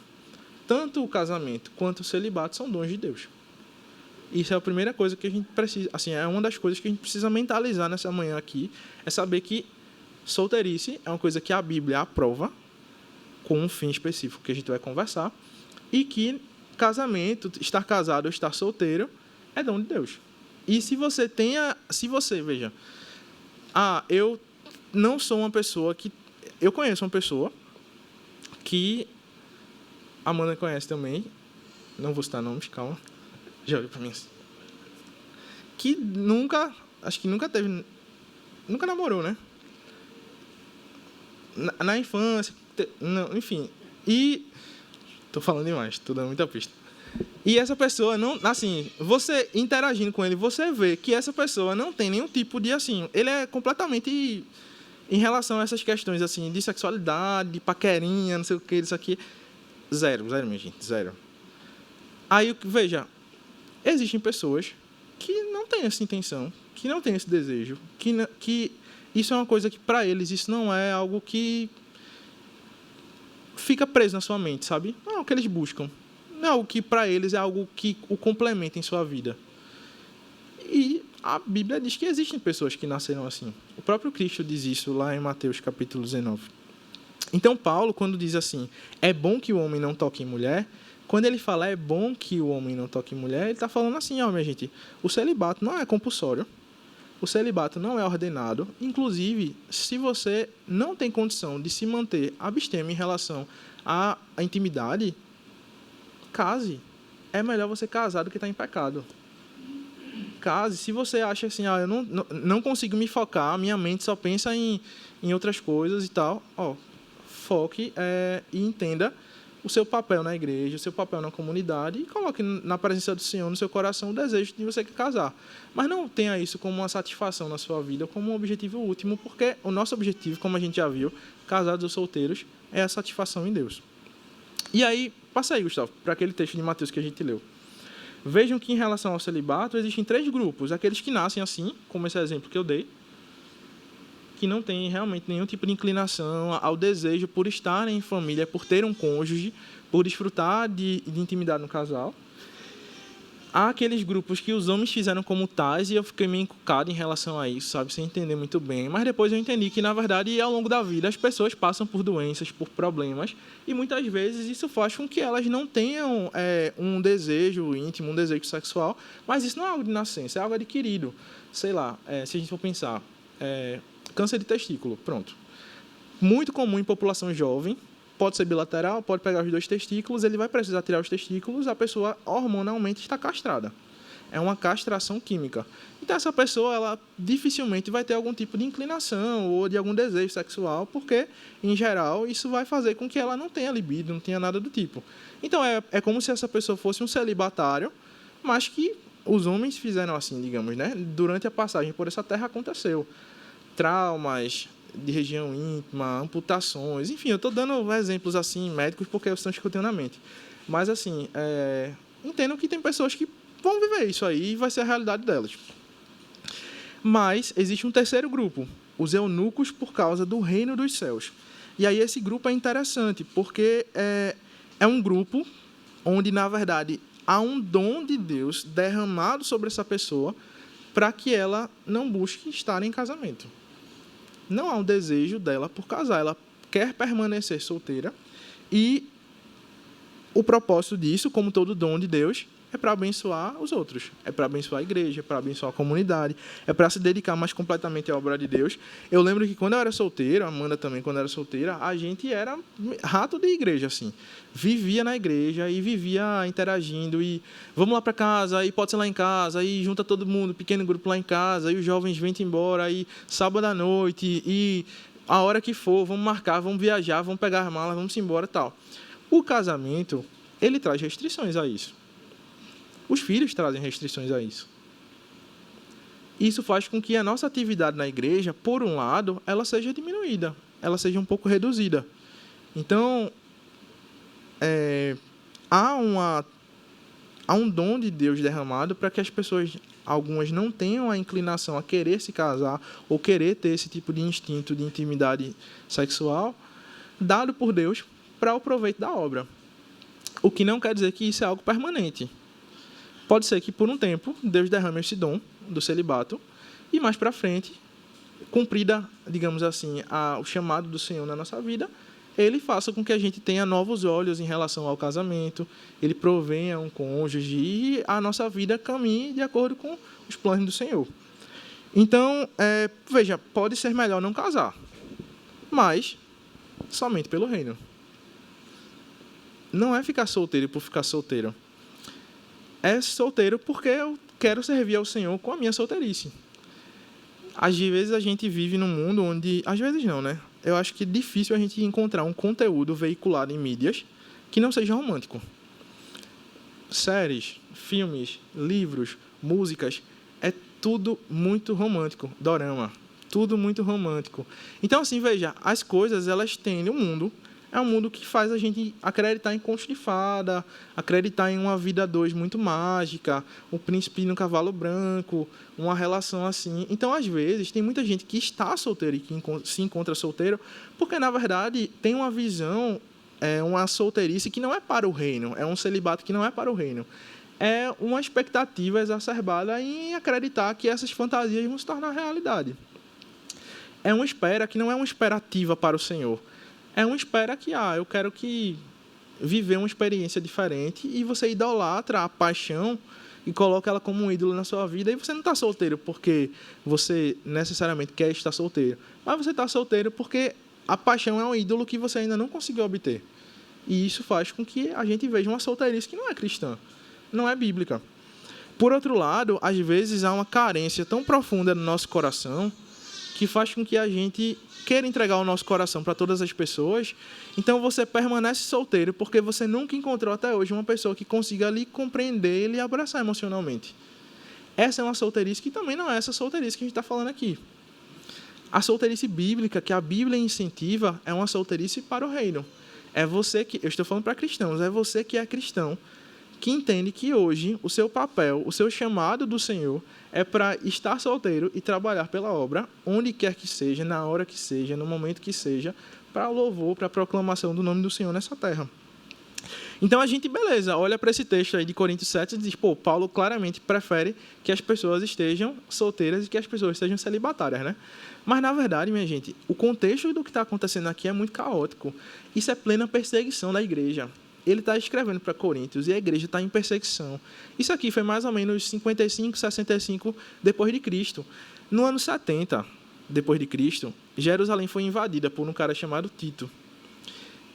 Tanto o casamento quanto o celibato são dons de Deus. Isso é a primeira coisa que a gente precisa, assim, é uma das coisas que a gente precisa mentalizar nessa manhã aqui, é saber que solteirice é uma coisa que a Bíblia aprova com um fim específico que a gente vai conversar, e que casamento, estar casado ou estar solteiro, é dom de Deus. E se você, veja, eu não sou uma pessoa que... Eu conheço uma pessoa que a Amanda conhece também, não vou citar nomes, calma, já olhou para mim assim, que acho que nunca namorou, né? Na infância, não, enfim, e... Tô falando demais, tô dando muita pista. E essa pessoa não, assim, você interagindo com ele, você vê que essa pessoa não tem nenhum tipo de, assim, ele é completamente em relação a essas questões, assim, de sexualidade, de paquerinha, não sei o que, isso aqui, zero, minha gente, zero. Aí, veja, existem pessoas que não têm essa intenção, que não têm esse desejo, que isso é uma coisa que, para eles, isso não é algo que fica preso na sua mente, sabe? Não é o que eles buscam. Não é algo que, para eles, é algo que o complementa em sua vida. E a Bíblia diz que existem pessoas que nasceram assim. O próprio Cristo diz isso lá em Mateus, capítulo 19. Então, Paulo, quando diz assim, é bom que o homem não toque em mulher, quando ele fala é bom que o homem não toque em mulher, ele está falando assim, minha gente, o celibato não é compulsório, o celibato não é ordenado. Inclusive, se você não tem condição de se manter abstêmio em relação à intimidade, case. É melhor você casar do que estar em pecado. Case. Se você acha assim, eu não consigo me focar, minha mente só pensa em outras coisas e tal, foque e entenda o seu papel na igreja, o seu papel na comunidade e coloque na presença do Senhor, no seu coração, o desejo de você casar. Mas não tenha isso como uma satisfação na sua vida, como um objetivo último, porque o nosso objetivo, como a gente já viu, casados ou solteiros, é a satisfação em Deus. E aí, passa aí, Gustavo, para aquele texto de Mateus que a gente leu. Vejam que, em relação ao celibato, existem 3 grupos. Aqueles que nascem assim, como esse exemplo que eu dei, que não têm realmente nenhum tipo de inclinação ao desejo por estarem em família, por ter um cônjuge, por desfrutar de intimidade no casal. Há aqueles grupos que os homens fizeram como tais, e eu fiquei meio encucado em relação a isso, sabe, sem entender muito bem. Mas depois eu entendi que, na verdade, ao longo da vida, as pessoas passam por doenças, por problemas, e muitas vezes isso faz com que elas não tenham um desejo íntimo, um desejo sexual, mas isso não é algo de nascença, é algo adquirido. Sei lá, se a gente for pensar, câncer de testículo, pronto. Muito comum em população jovem, pode ser bilateral, pode pegar os 2 testículos, ele vai precisar tirar os testículos, a pessoa hormonalmente está castrada. É uma castração química. Então, essa pessoa, ela dificilmente vai ter algum tipo de inclinação ou de algum desejo sexual, porque, em geral, isso vai fazer com que ela não tenha libido, não tenha nada do tipo. Então, é como se essa pessoa fosse um celibatário, mas que os homens fizeram assim, digamos, né? Durante a passagem por essa terra aconteceu. Traumas de região íntima, amputações, enfim, eu estou dando exemplos assim médicos porque são os que eu tenho na mente. Mas assim, entendo que tem pessoas que vão viver isso aí e vai ser a realidade delas. Mas existe um terceiro grupo, os eunucos por causa do reino dos céus. E aí esse grupo é interessante porque é um grupo onde, na verdade, há um dom de Deus derramado sobre essa pessoa para que ela não busque estar em casamento. Não há um desejo dela por casar, ela quer permanecer solteira e o propósito disso, como todo dom de Deus, é para abençoar os outros, é para abençoar a igreja, é para abençoar a comunidade, é para se dedicar mais completamente à obra de Deus. Eu lembro que quando eu era solteiro, a Amanda também quando era solteira, a gente era rato de igreja, assim. Vivia na igreja e vivia interagindo e vamos lá para casa, e pode ser lá em casa, e junta todo mundo, pequeno grupo lá em casa, e os jovens vêm embora, aí sábado à noite, e a hora que for, vamos marcar, vamos viajar, vamos pegar as malas, vamos embora e tal. O casamento, ele traz restrições a isso. Os filhos trazem restrições a isso. Isso faz com que a nossa atividade na igreja, por um lado, ela seja diminuída, ela seja um pouco reduzida. Então, há um dom de Deus derramado para que as pessoas, algumas não tenham a inclinação a querer se casar ou querer ter esse tipo de instinto de intimidade sexual, dado por Deus para o proveito da obra. O que não quer dizer que isso é algo permanente. Pode ser que, por um tempo, Deus derrame esse dom do celibato e, mais para frente, cumprida, digamos assim, o chamado do Senhor na nossa vida, ele faça com que a gente tenha novos olhos em relação ao casamento, ele provenha um cônjuge e a nossa vida caminhe de acordo com os planos do Senhor. Então, veja, pode ser melhor não casar, mas somente pelo reino. Não é ficar solteiro por ficar solteiro. É solteiro porque eu quero servir ao Senhor com a minha solteirice. Às vezes a gente vive num mundo onde... Às vezes não, né? Eu acho que é difícil a gente encontrar um conteúdo veiculado em mídias que não seja romântico. Séries, filmes, livros, músicas, é tudo muito romântico. Dorama, tudo muito romântico. Então, assim, veja, as coisas, elas tendem... O mundo é um mundo que faz a gente acreditar em contos de fada, acreditar em uma vida a dois muito mágica, o príncipe no cavalo branco, uma relação assim. Então, às vezes, tem muita gente que está solteira e que se encontra solteiro, porque, na verdade, tem uma visão, uma solteirice que não é para o reino, é um celibato que não é para o reino. É uma expectativa exacerbada em acreditar que essas fantasias vão se tornar realidade. É uma espera que não é uma espera ativa para o Senhor. É uma espera que, eu quero viver uma experiência diferente, e você idolatra a paixão e coloca ela como um ídolo na sua vida, e você não está solteiro porque você necessariamente quer estar solteiro, mas você está solteiro porque a paixão é um ídolo que você ainda não conseguiu obter. E isso faz com que a gente veja uma solteirice que não é cristã, não é bíblica. Por outro lado, às vezes há uma carência tão profunda no nosso coração que faz com que a gente queira entregar o nosso coração para todas as pessoas. Então você permanece solteiro porque você nunca encontrou até hoje uma pessoa que consiga lhe compreender e lhe abraçar emocionalmente. Essa é uma solteirice que também não é essa solteirice que a gente está falando aqui. A solteirice bíblica, que a Bíblia incentiva, é uma solteirice para o reino. É você que... Eu estou falando para cristãos. É você que é cristão, que entende que hoje o seu papel, o seu chamado do Senhor é para estar solteiro e trabalhar pela obra, onde quer que seja, na hora que seja, no momento que seja, para o louvor, para a proclamação do nome do Senhor nessa terra. Então a gente, beleza, olha para esse texto aí de Coríntios 7 e diz, Paulo claramente prefere que as pessoas estejam solteiras e que as pessoas estejam celibatárias, né? Mas, na verdade, minha gente, o contexto do que está acontecendo aqui é muito caótico. Isso é plena perseguição da igreja. Ele está escrevendo para Coríntios e a igreja está em perseguição. Isso aqui foi mais ou menos 55, 65 depois de Cristo. No ano 70 depois de Cristo, Jerusalém foi invadida por um cara chamado Tito.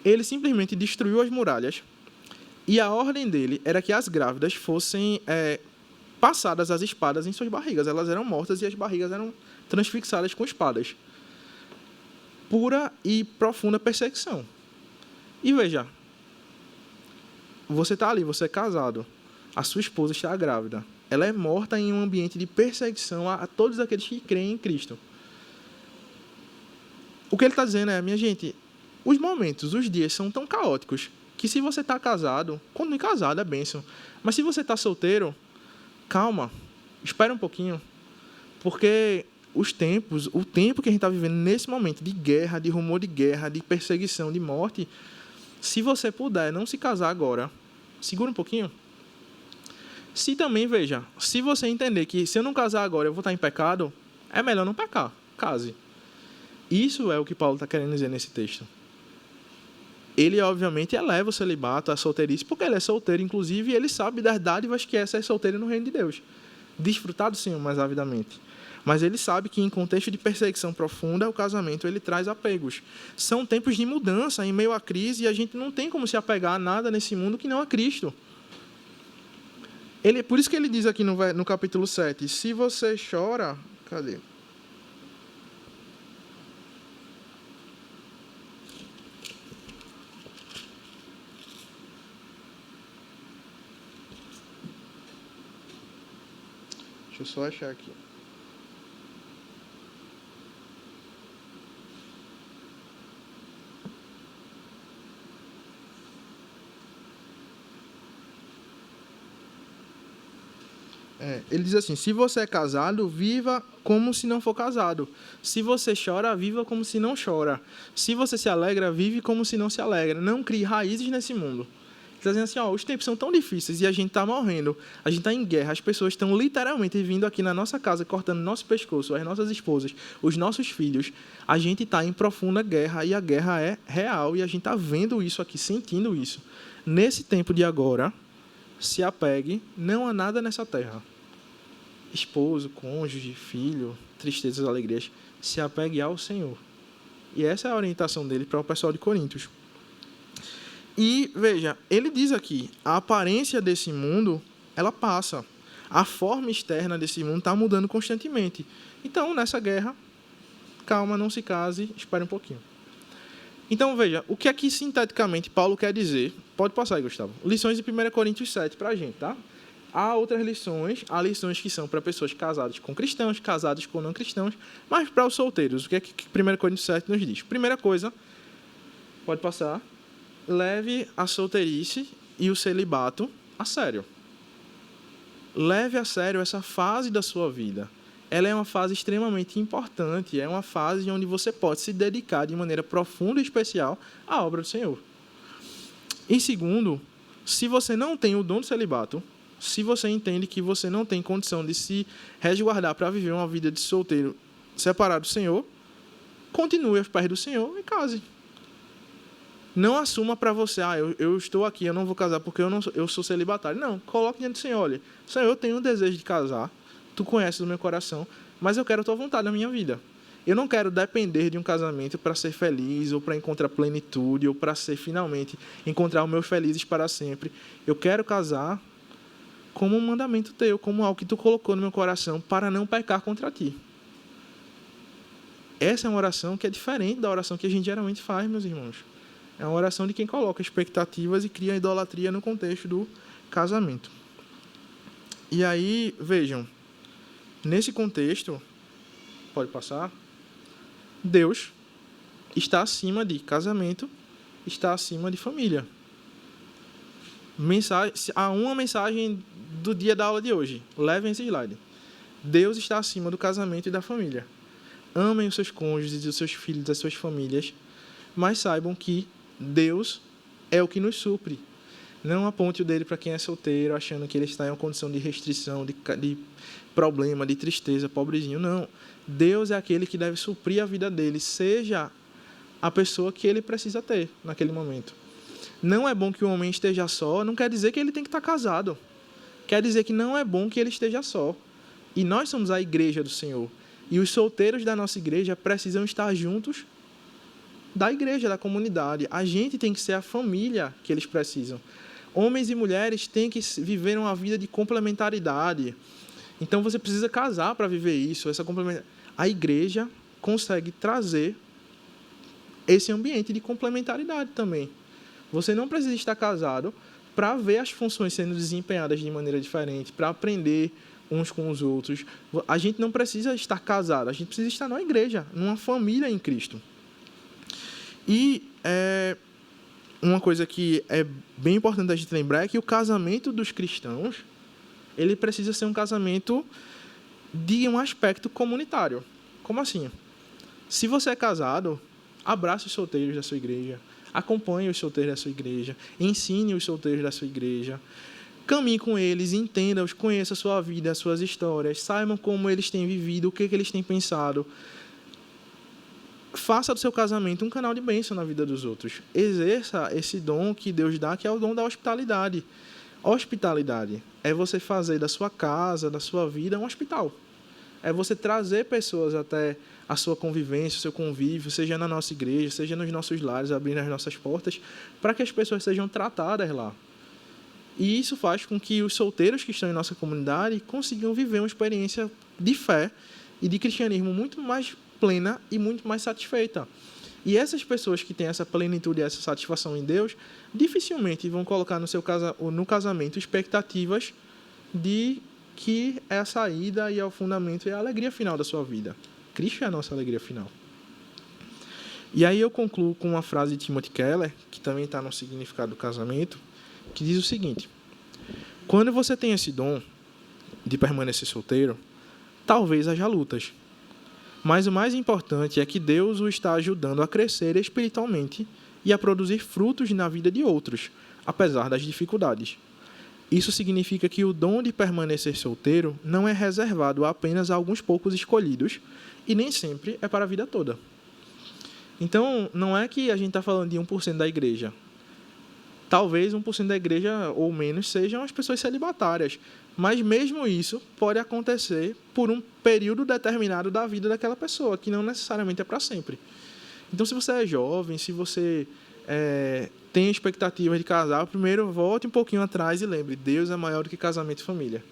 Ele simplesmente destruiu as muralhas e a ordem dele era que as grávidas fossem passadas as espadas em suas barrigas. Elas eram mortas e as barrigas eram transfixadas com espadas. Pura e profunda perseguição. E veja, você está ali, você é casado, a sua esposa está grávida, ela é morta em um ambiente de perseguição a todos aqueles que creem em Cristo. O que ele está dizendo é, minha gente, os momentos, os dias são tão caóticos que se você está casado, continue casado, é bênção. Mas se você está solteiro, calma, espera um pouquinho, porque o tempo que a gente está vivendo nesse momento de guerra, de rumor de guerra, de perseguição, de morte, se você puder não se casar agora, segura um pouquinho. Se também, veja, se você entender que se eu não casar agora eu vou estar em pecado, é melhor não pecar, case. Isso é o que Paulo está querendo dizer nesse texto. Ele, obviamente, eleva o celibato, a solteirice, porque ele é solteiro, inclusive, e ele sabe das dádivas que é ser solteiro no reino de Deus. Desfrutar do Senhor mais avidamente. Mas ele sabe que, em contexto de perseguição profunda, o casamento ele traz apegos. São tempos de mudança, em meio à crise, e a gente não tem como se apegar a nada nesse mundo que não a Cristo. Por isso que ele diz aqui no capítulo 7, se você chora... Cadê? Deixa eu só achar aqui. Ele diz assim, se você é casado, viva como se não for casado. Se você chora, viva como se não chora. Se você se alegra, vive como se não se alegra. Não crie raízes nesse mundo. Está dizendo assim, os tempos são tão difíceis e a gente está morrendo, a gente está em guerra, as pessoas estão literalmente vindo aqui na nossa casa, cortando nosso pescoço, as nossas esposas, os nossos filhos. A gente está em profunda guerra e a guerra é real e a gente está vendo isso aqui, sentindo isso. Nesse tempo de agora, se apegue, não há nada nessa terra. Esposo, cônjuge, filho, tristezas, alegrias, se apegue ao Senhor. E essa é a orientação dele para o pessoal de Coríntios. E, veja, ele diz aqui, a aparência desse mundo, ela passa. A forma externa desse mundo está mudando constantemente. Então, nessa guerra, calma, não se case, espere um pouquinho. Então, veja, o que aqui, sinteticamente, Paulo quer dizer? Pode passar aí, Gustavo. Lições de 1 Coríntios 7 para a gente, tá? Há outras lições, há lições que são para pessoas casadas com cristãos, casadas com não cristãos, mas para os solteiros, o que é que 1 Coríntios 7 nos diz? Primeira coisa, pode passar, leve a solteirice e o celibato a sério. Leve a sério essa fase da sua vida. Ela é uma fase extremamente importante, é uma fase onde você pode se dedicar de maneira profunda e especial à obra do Senhor. E segundo, se você não tem o dom do celibato, se você entende que você não tem condição de se resguardar para viver uma vida de solteiro separado do Senhor, continue aos pés do Senhor e case. Não assuma para você, eu estou aqui, eu não vou casar porque eu sou celibatário. Não, coloque diante do Senhor, olha, Senhor, eu tenho um desejo de casar, tu conheces o meu coração, mas eu quero a tua vontade na minha vida. Eu não quero depender de um casamento para ser feliz, ou para encontrar plenitude, ou para ser, finalmente, encontrar os meus felizes para sempre. Eu quero casar como um mandamento teu, como algo que tu colocou no meu coração para não pecar contra ti. Essa é uma oração que é diferente da oração que a gente geralmente faz, meus irmãos. É uma oração de quem coloca expectativas e cria idolatria no contexto do casamento. E aí, vejam, nesse contexto, pode passar, Deus está acima de casamento, está acima de família. Há uma mensagem do dia da aula de hoje. Levem esse slide. Deus está acima do casamento e da família. Amem os seus cônjuges, os seus filhos, as suas famílias, mas saibam que Deus é o que nos supre. Não aponte o dedo para quem é solteiro, achando que ele está em uma condição de restrição, de problema, de tristeza, pobrezinho. Não. Deus é aquele que deve suprir a vida dele, seja a pessoa que ele precisa ter naquele momento. Não é bom que o homem esteja só, não quer dizer que ele tem que estar casado. Quer dizer que não é bom que ele esteja só. E nós somos a igreja do Senhor. E os solteiros da nossa igreja precisam estar juntos da igreja, da comunidade. A gente tem que ser a família que eles precisam. Homens e mulheres têm que viver uma vida de complementaridade. Então você precisa casar para viver isso. A igreja consegue trazer esse ambiente de complementaridade também. Você não precisa estar casado para ver as funções sendo desempenhadas de maneira diferente, para aprender uns com os outros. A gente não precisa estar casado, a gente precisa estar na igreja, numa família em Cristo. E uma coisa que é bem importante a gente lembrar é que o casamento dos cristãos, ele precisa ser um casamento de um aspecto comunitário. Como assim? Se você é casado, abrace os solteiros da sua igreja, acompanhe os solteiros da sua igreja, ensine os solteiros da sua igreja, caminhe com eles, entenda-os, conheça a sua vida, as suas histórias, saibam como eles têm vivido, o que eles têm pensado. Faça do seu casamento um canal de bênção na vida dos outros. Exerça esse dom que Deus dá, que é o dom da hospitalidade. Hospitalidade é você fazer da sua casa, da sua vida, um hospital. É você trazer pessoas até a sua convivência, o seu convívio, seja na nossa igreja, seja nos nossos lares, abrindo as nossas portas, para que as pessoas sejam tratadas lá. E isso faz com que os solteiros que estão em nossa comunidade consigam viver uma experiência de fé e de cristianismo muito mais plena e muito mais satisfeita. E essas pessoas que têm essa plenitude e essa satisfação em Deus, dificilmente vão colocar no casamento expectativas de que é a saída e é o fundamento e a alegria final da sua vida. Cristo é a nossa alegria final. E aí eu concluo com uma frase de Timothy Keller, que também está no significado do casamento, que diz o seguinte: quando você tem esse dom de permanecer solteiro, talvez haja lutas. Mas o mais importante é que Deus o está ajudando a crescer espiritualmente e a produzir frutos na vida de outros, apesar das dificuldades. Isso significa que o dom de permanecer solteiro não é reservado apenas a alguns poucos escolhidos e nem sempre é para a vida toda. Então, não é que a gente está falando de 1% da igreja. Talvez 1% da igreja ou menos sejam as pessoas celibatárias, mas mesmo isso pode acontecer por um período determinado da vida daquela pessoa, que não necessariamente é para sempre. Então, se você é jovem, se você tem expectativa de casar, primeiro, volte um pouquinho atrás e lembre, Deus é maior do que casamento e família.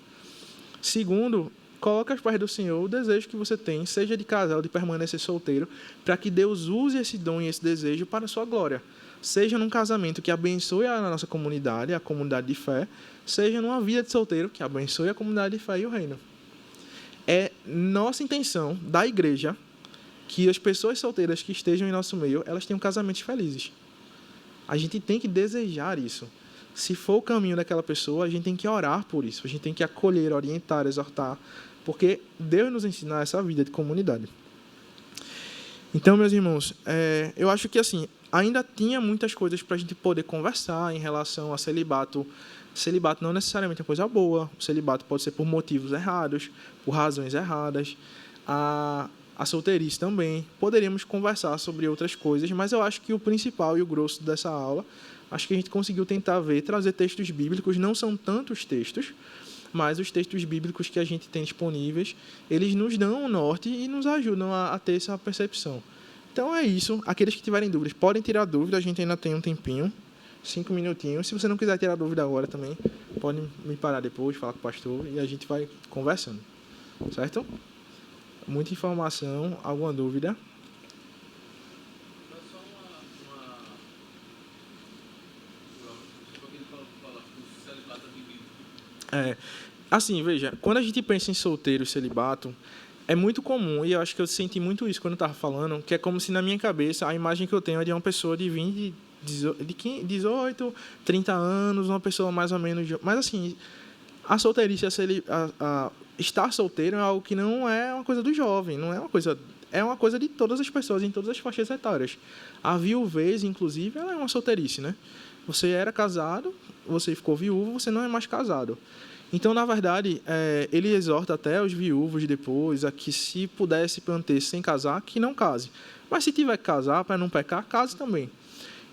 Segundo, coloque aos pés do Senhor o desejo que você tem, seja de casar ou de permanecer solteiro, para que Deus use esse dom e esse desejo para a sua glória. Seja num casamento que abençoe a nossa comunidade, a comunidade de fé, seja numa vida de solteiro que abençoe a comunidade de fé e o reino. É nossa intenção da igreja que as pessoas solteiras que estejam em nosso meio, elas tenham casamentos felizes. A gente tem que desejar isso. Se for o caminho daquela pessoa, a gente tem que orar por isso. A gente tem que acolher, orientar, exortar, porque Deus nos ensina essa vida de comunidade. Então, meus irmãos, eu acho que assim ainda tinha muitas coisas para a gente poder conversar em relação a celibato. Celibato não necessariamente é coisa boa. O celibato pode ser por motivos errados, por razões erradas. A solteirice também. Poderíamos conversar sobre outras coisas, mas eu acho que o principal e o grosso dessa aula, acho que a gente conseguiu tentar trazer textos bíblicos. Não são tantos textos, mas os textos bíblicos que a gente tem disponíveis, eles nos dão o norte e nos ajudam a ter essa percepção. Então é isso. Aqueles que tiverem dúvidas, podem tirar dúvida, a gente ainda tem um tempinho, 5 minutinhos. Se você não quiser tirar dúvida agora também, pode me parar depois, falar com o pastor e a gente vai conversando. Certo? Muita informação, alguma dúvida? Assim, veja, quando a gente pensa em solteiro e celibato, é muito comum, e eu acho que eu senti muito isso quando eu estava falando, que é como se na minha cabeça a imagem que eu tenho é de uma pessoa de 20, 18, 30 anos, uma pessoa mais ou menos... Mas assim, a solteirice, estar solteiro é algo que não é uma coisa do jovem, não é uma coisa... É uma coisa de todas as pessoas, em todas as faixas etárias. A viuvez, inclusive, ela é uma solteirice, né? Você era casado, você ficou viúvo, você não é mais casado. Então, na verdade, ele exorta até os viúvos depois a que, se pudesse manter sem casar, que não case. Mas se tiver que casar, para não pecar, case também.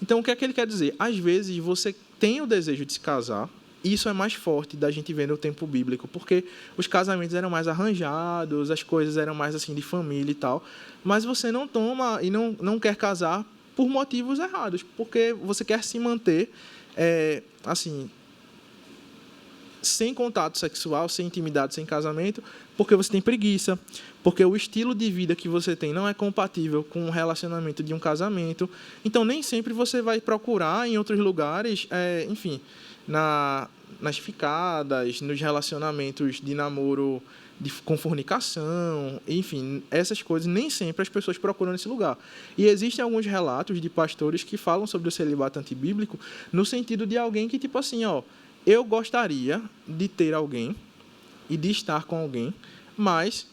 Então, o que é que ele quer dizer? Às vezes, você tem o desejo de se casar, isso é mais forte da gente ver no tempo bíblico, porque os casamentos eram mais arranjados, as coisas eram mais assim de família e tal, mas você não toma e não quer casar por motivos errados, porque você quer se manter assim, sem contato sexual, sem intimidade, sem casamento, porque você tem preguiça, porque o estilo de vida que você tem não é compatível com o relacionamento de um casamento. Então, nem sempre você vai procurar em outros lugares, enfim, nas ficadas, nos relacionamentos de namoro com fornicação, enfim, essas coisas, nem sempre as pessoas procuram nesse lugar. E existem alguns relatos de pastores que falam sobre o celibato antibíblico no sentido de alguém que, tipo assim, eu gostaria de ter alguém e de estar com alguém, mas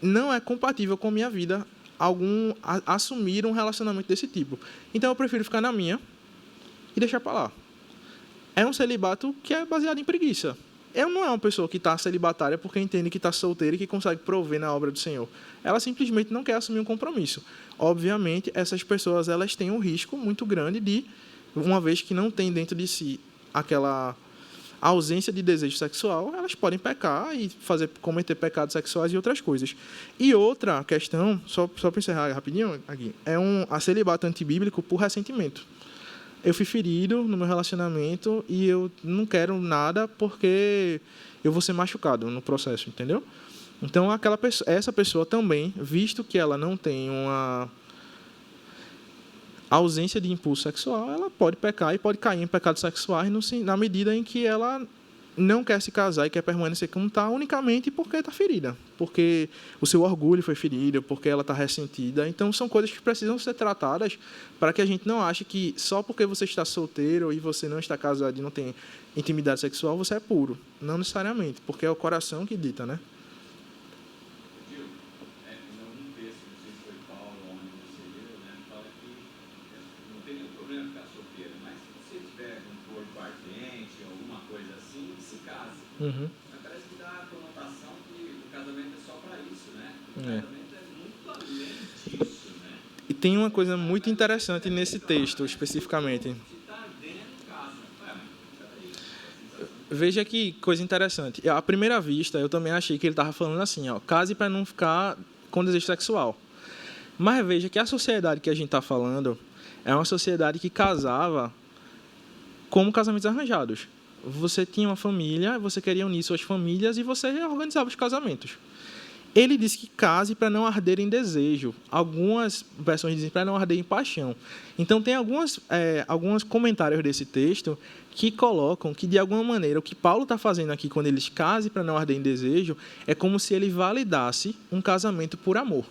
não é compatível com a minha vida assumir um relacionamento desse tipo. Então, eu prefiro ficar na minha e deixar para lá. É um celibato que é baseado em preguiça. Eu não é uma pessoa que está celibatária porque entende que está solteira e que consegue prover na obra do Senhor. Ela simplesmente não quer assumir um compromisso. Obviamente, essas pessoas elas têm um risco muito grande de, uma vez que não tem dentro de si aquela ausência de desejo sexual, elas podem pecar e cometer pecados sexuais e outras coisas. E outra questão, só para encerrar rapidinho aqui, a celibato antibíblico por ressentimento. Eu fui ferido no meu relacionamento e eu não quero nada porque eu vou ser machucado no processo, entendeu? Então, essa pessoa também, visto que ela não tem uma ausência de impulso sexual, ela pode pecar e pode cair em pecados sexuais na medida em que ela não quer se casar e quer permanecer como está, unicamente porque está ferida, porque o seu orgulho foi ferido, porque ela está ressentida. Então, são coisas que precisam ser tratadas para que a gente não ache que só porque você está solteiro e você não está casado e não tem intimidade sexual, você é puro. Não necessariamente, porque é o coração que dita, né? gente, alguma coisa assim, se casa. Uhum. Mas parece que dá a conotação que o casamento é só para isso, né? O É. casamento é muito além disso, né? E tem uma coisa muito interessante nesse texto, especificamente. Se está dentro, casa. Ué, mas peraí, essa sensação. Veja que coisa interessante. À primeira vista, eu também achei que ele estava falando assim, ó, case para não ficar com desejo sexual. Mas veja que a sociedade que a gente está falando é uma sociedade que casava como casamentos arranjados. Você tinha uma família, você queria unir suas famílias e você organizava os casamentos. Ele disse que case para não arder em desejo. Algumas versões dizem para não arder em paixão. Então, tem alguns comentários desse texto que colocam que, de alguma maneira, o que Paulo está fazendo aqui, quando ele diz case para não arder em desejo, é como se ele validasse um casamento por amor.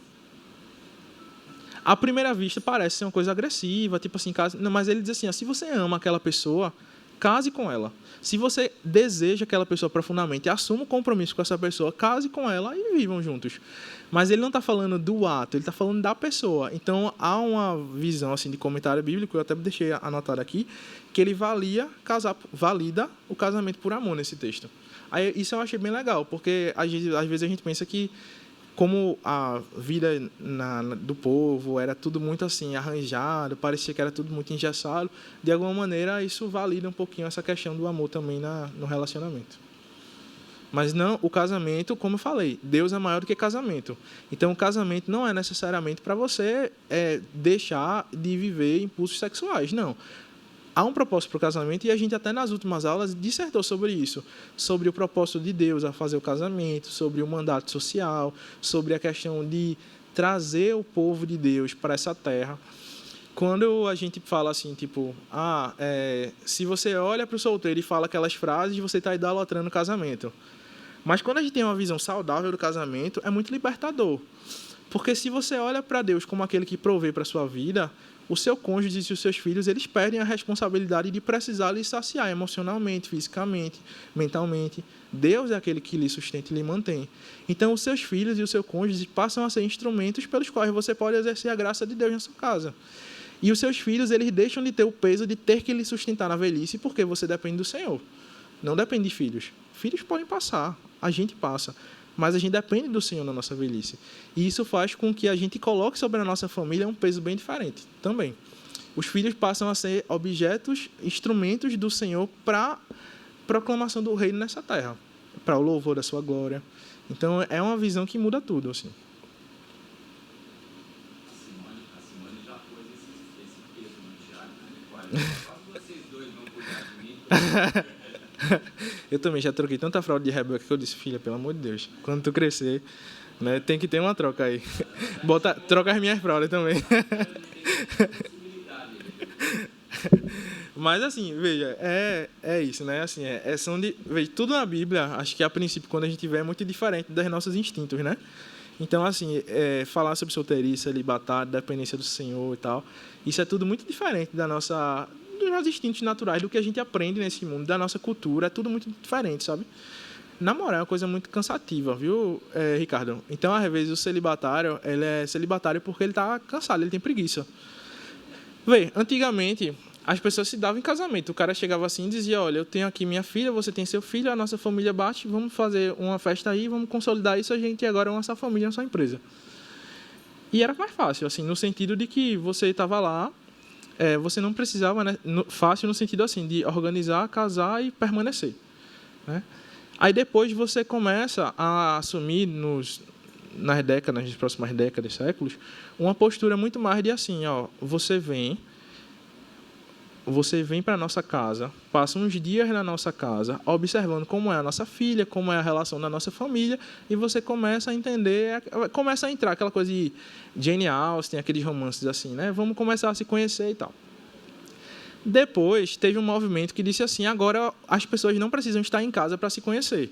À primeira vista, parece ser uma coisa agressiva, tipo assim, case... Não, mas ele diz assim, ó, se você ama aquela pessoa, case com ela. Se você deseja aquela pessoa profundamente, assuma um compromisso com essa pessoa, case com ela e vivam juntos. Mas ele não está falando do ato, ele está falando da pessoa. Então, há uma visão assim, de comentário bíblico, eu até deixei anotado aqui, que ele valida o casamento por amor nesse texto. Aí, isso eu achei bem legal, porque às vezes a gente pensa que, como a vida do povo era tudo muito assim arranjado, parecia que era tudo muito engessado, de alguma maneira isso valida um pouquinho essa questão do amor também no relacionamento. Mas não, o casamento, como eu falei, Deus é maior do que casamento. Então o casamento não é necessariamente para você deixar de viver impulsos sexuais, não. Há um propósito para o casamento e a gente até nas últimas aulas dissertou sobre isso, sobre o propósito de Deus a fazer o casamento, sobre o mandato social, sobre a questão de trazer o povo de Deus para essa terra. Quando a gente fala assim, tipo, se você olha para o solteiro e fala aquelas frases, você está idolatrando o casamento. Mas quando a gente tem uma visão saudável do casamento, é muito libertador. Porque se você olha para Deus como aquele que provê para a sua vida, o seu cônjuge e os seus filhos, eles perdem a responsabilidade de precisar lhe saciar emocionalmente, fisicamente, mentalmente. Deus é aquele que lhe sustenta e lhe mantém. Então, os seus filhos e o seu cônjuge passam a ser instrumentos pelos quais você pode exercer a graça de Deus na sua casa. E os seus filhos, eles deixam de ter o peso de ter que lhe sustentar na velhice, porque você depende do Senhor. Não depende de filhos. Filhos podem passar, a gente passa. Mas a gente depende do Senhor na nossa velhice. E isso faz com que a gente coloque sobre a nossa família um peso bem diferente também. Os filhos passam a ser objetos, instrumentos do Senhor para a proclamação do reino nessa terra, para o louvor da sua glória. Então, é uma visão que muda tudo, assim. A Simone já pôs esse peso no Tiago, né? Quase vocês dois vão cuidar de mim. Eu também já troquei tanta fralda de Rebeca que eu disse, filha, pelo amor de Deus, quando tu crescer, né, tem que ter uma troca aí. Troca as minhas fraldas também. Mas assim, veja, é isso, né? Assim, veja, tudo na Bíblia, acho que a princípio, quando a gente vê, é muito diferente dos nossos instintos, né? Então, assim, falar sobre solteirice, celibatário, dependência do Senhor e tal, isso é tudo muito diferente dos nossos instintos naturais, do que a gente aprende nesse mundo, da nossa cultura, é tudo muito diferente, sabe? Na moral, é uma coisa muito cansativa, viu, Ricardo? Então, às vezes, o celibatário, ele é celibatário porque ele está cansado, ele tem preguiça. Vê, antigamente, as pessoas se davam em casamento. O cara chegava assim e dizia, olha, eu tenho aqui minha filha, você tem seu filho, a nossa família bate, vamos fazer uma festa aí, vamos consolidar isso, a gente agora é uma só família, uma só empresa. E era mais fácil, assim, no sentido de que você estava lá, você não precisava, né, fácil no sentido assim, de organizar, casar e permanecer, né? Aí depois você começa a assumir nas próximas décadas, séculos, uma postura muito mais de assim, ó, você vem para a nossa casa, passa uns dias na nossa casa, observando como é a nossa filha, como é a relação da nossa família, e você começa a entender, começa a entrar aquela coisa de Jane Austen, aqueles romances assim, né? Vamos começar a se conhecer e tal. Depois, teve um movimento que disse assim, agora as pessoas não precisam estar em casa para se conhecer.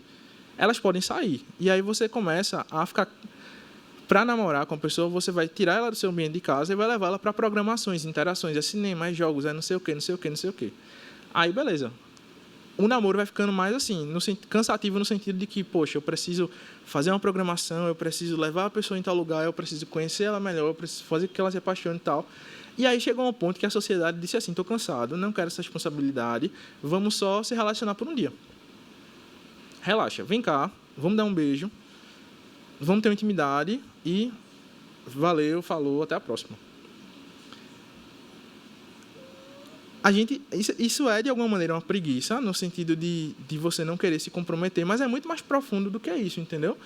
Elas podem sair. E aí você começa a ficar... Para namorar com a pessoa, você vai tirar ela do seu ambiente de casa e vai levar ela para programações, interações, cinema, jogos, não sei o quê, não sei o quê, não sei o quê. Aí, beleza. o namoro vai ficando mais assim, cansativo no sentido de que, poxa, eu preciso fazer uma programação, eu preciso levar a pessoa em tal lugar, eu preciso conhecer ela melhor, eu preciso fazer com que ela se apaixone e tal. E aí chegou um ponto que a sociedade disse assim, estou cansado, não quero essa responsabilidade, vamos só se relacionar por um dia. Relaxa, vem cá, vamos dar um beijo, vamos ter uma intimidade e valeu, falou, até a próxima. Isso é, de alguma maneira, uma preguiça, no sentido de você não querer se comprometer, mas é muito mais profundo do que isso, entendeu?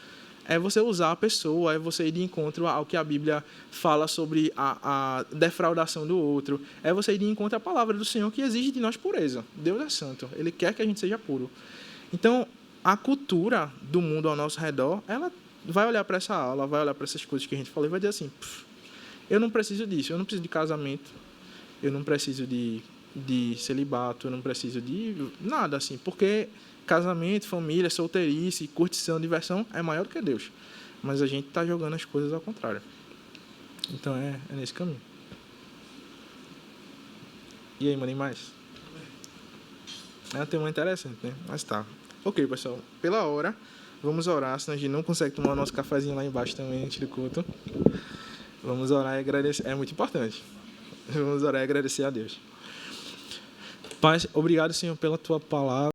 É você usar a pessoa, é você ir de encontro ao que a Bíblia fala sobre a defraudação do outro, é você ir de encontro à palavra do Senhor, que exige de nós pureza. Deus é santo, Ele quer que a gente seja puro. Então, a cultura do mundo ao nosso redor, ela vai olhar para essa aula, vai olhar para essas coisas que a gente falou e vai dizer assim, eu não preciso disso, eu não preciso de casamento, eu não preciso de celibato, eu não preciso de nada assim, porque casamento, família, solteirice, curtição, diversão é maior do que Deus. Mas a gente está jogando as coisas ao contrário. Então é nesse caminho. E aí, mano, mais? É um tema interessante, né? Mas tá. Ok, pessoal. Pela hora, vamos orar, senão a gente não consegue tomar o nosso cafezinho lá embaixo também antes do culto. Vamos orar e agradecer. É muito importante. Vamos orar e agradecer a Deus. Pai, obrigado, Senhor, pela Tua palavra.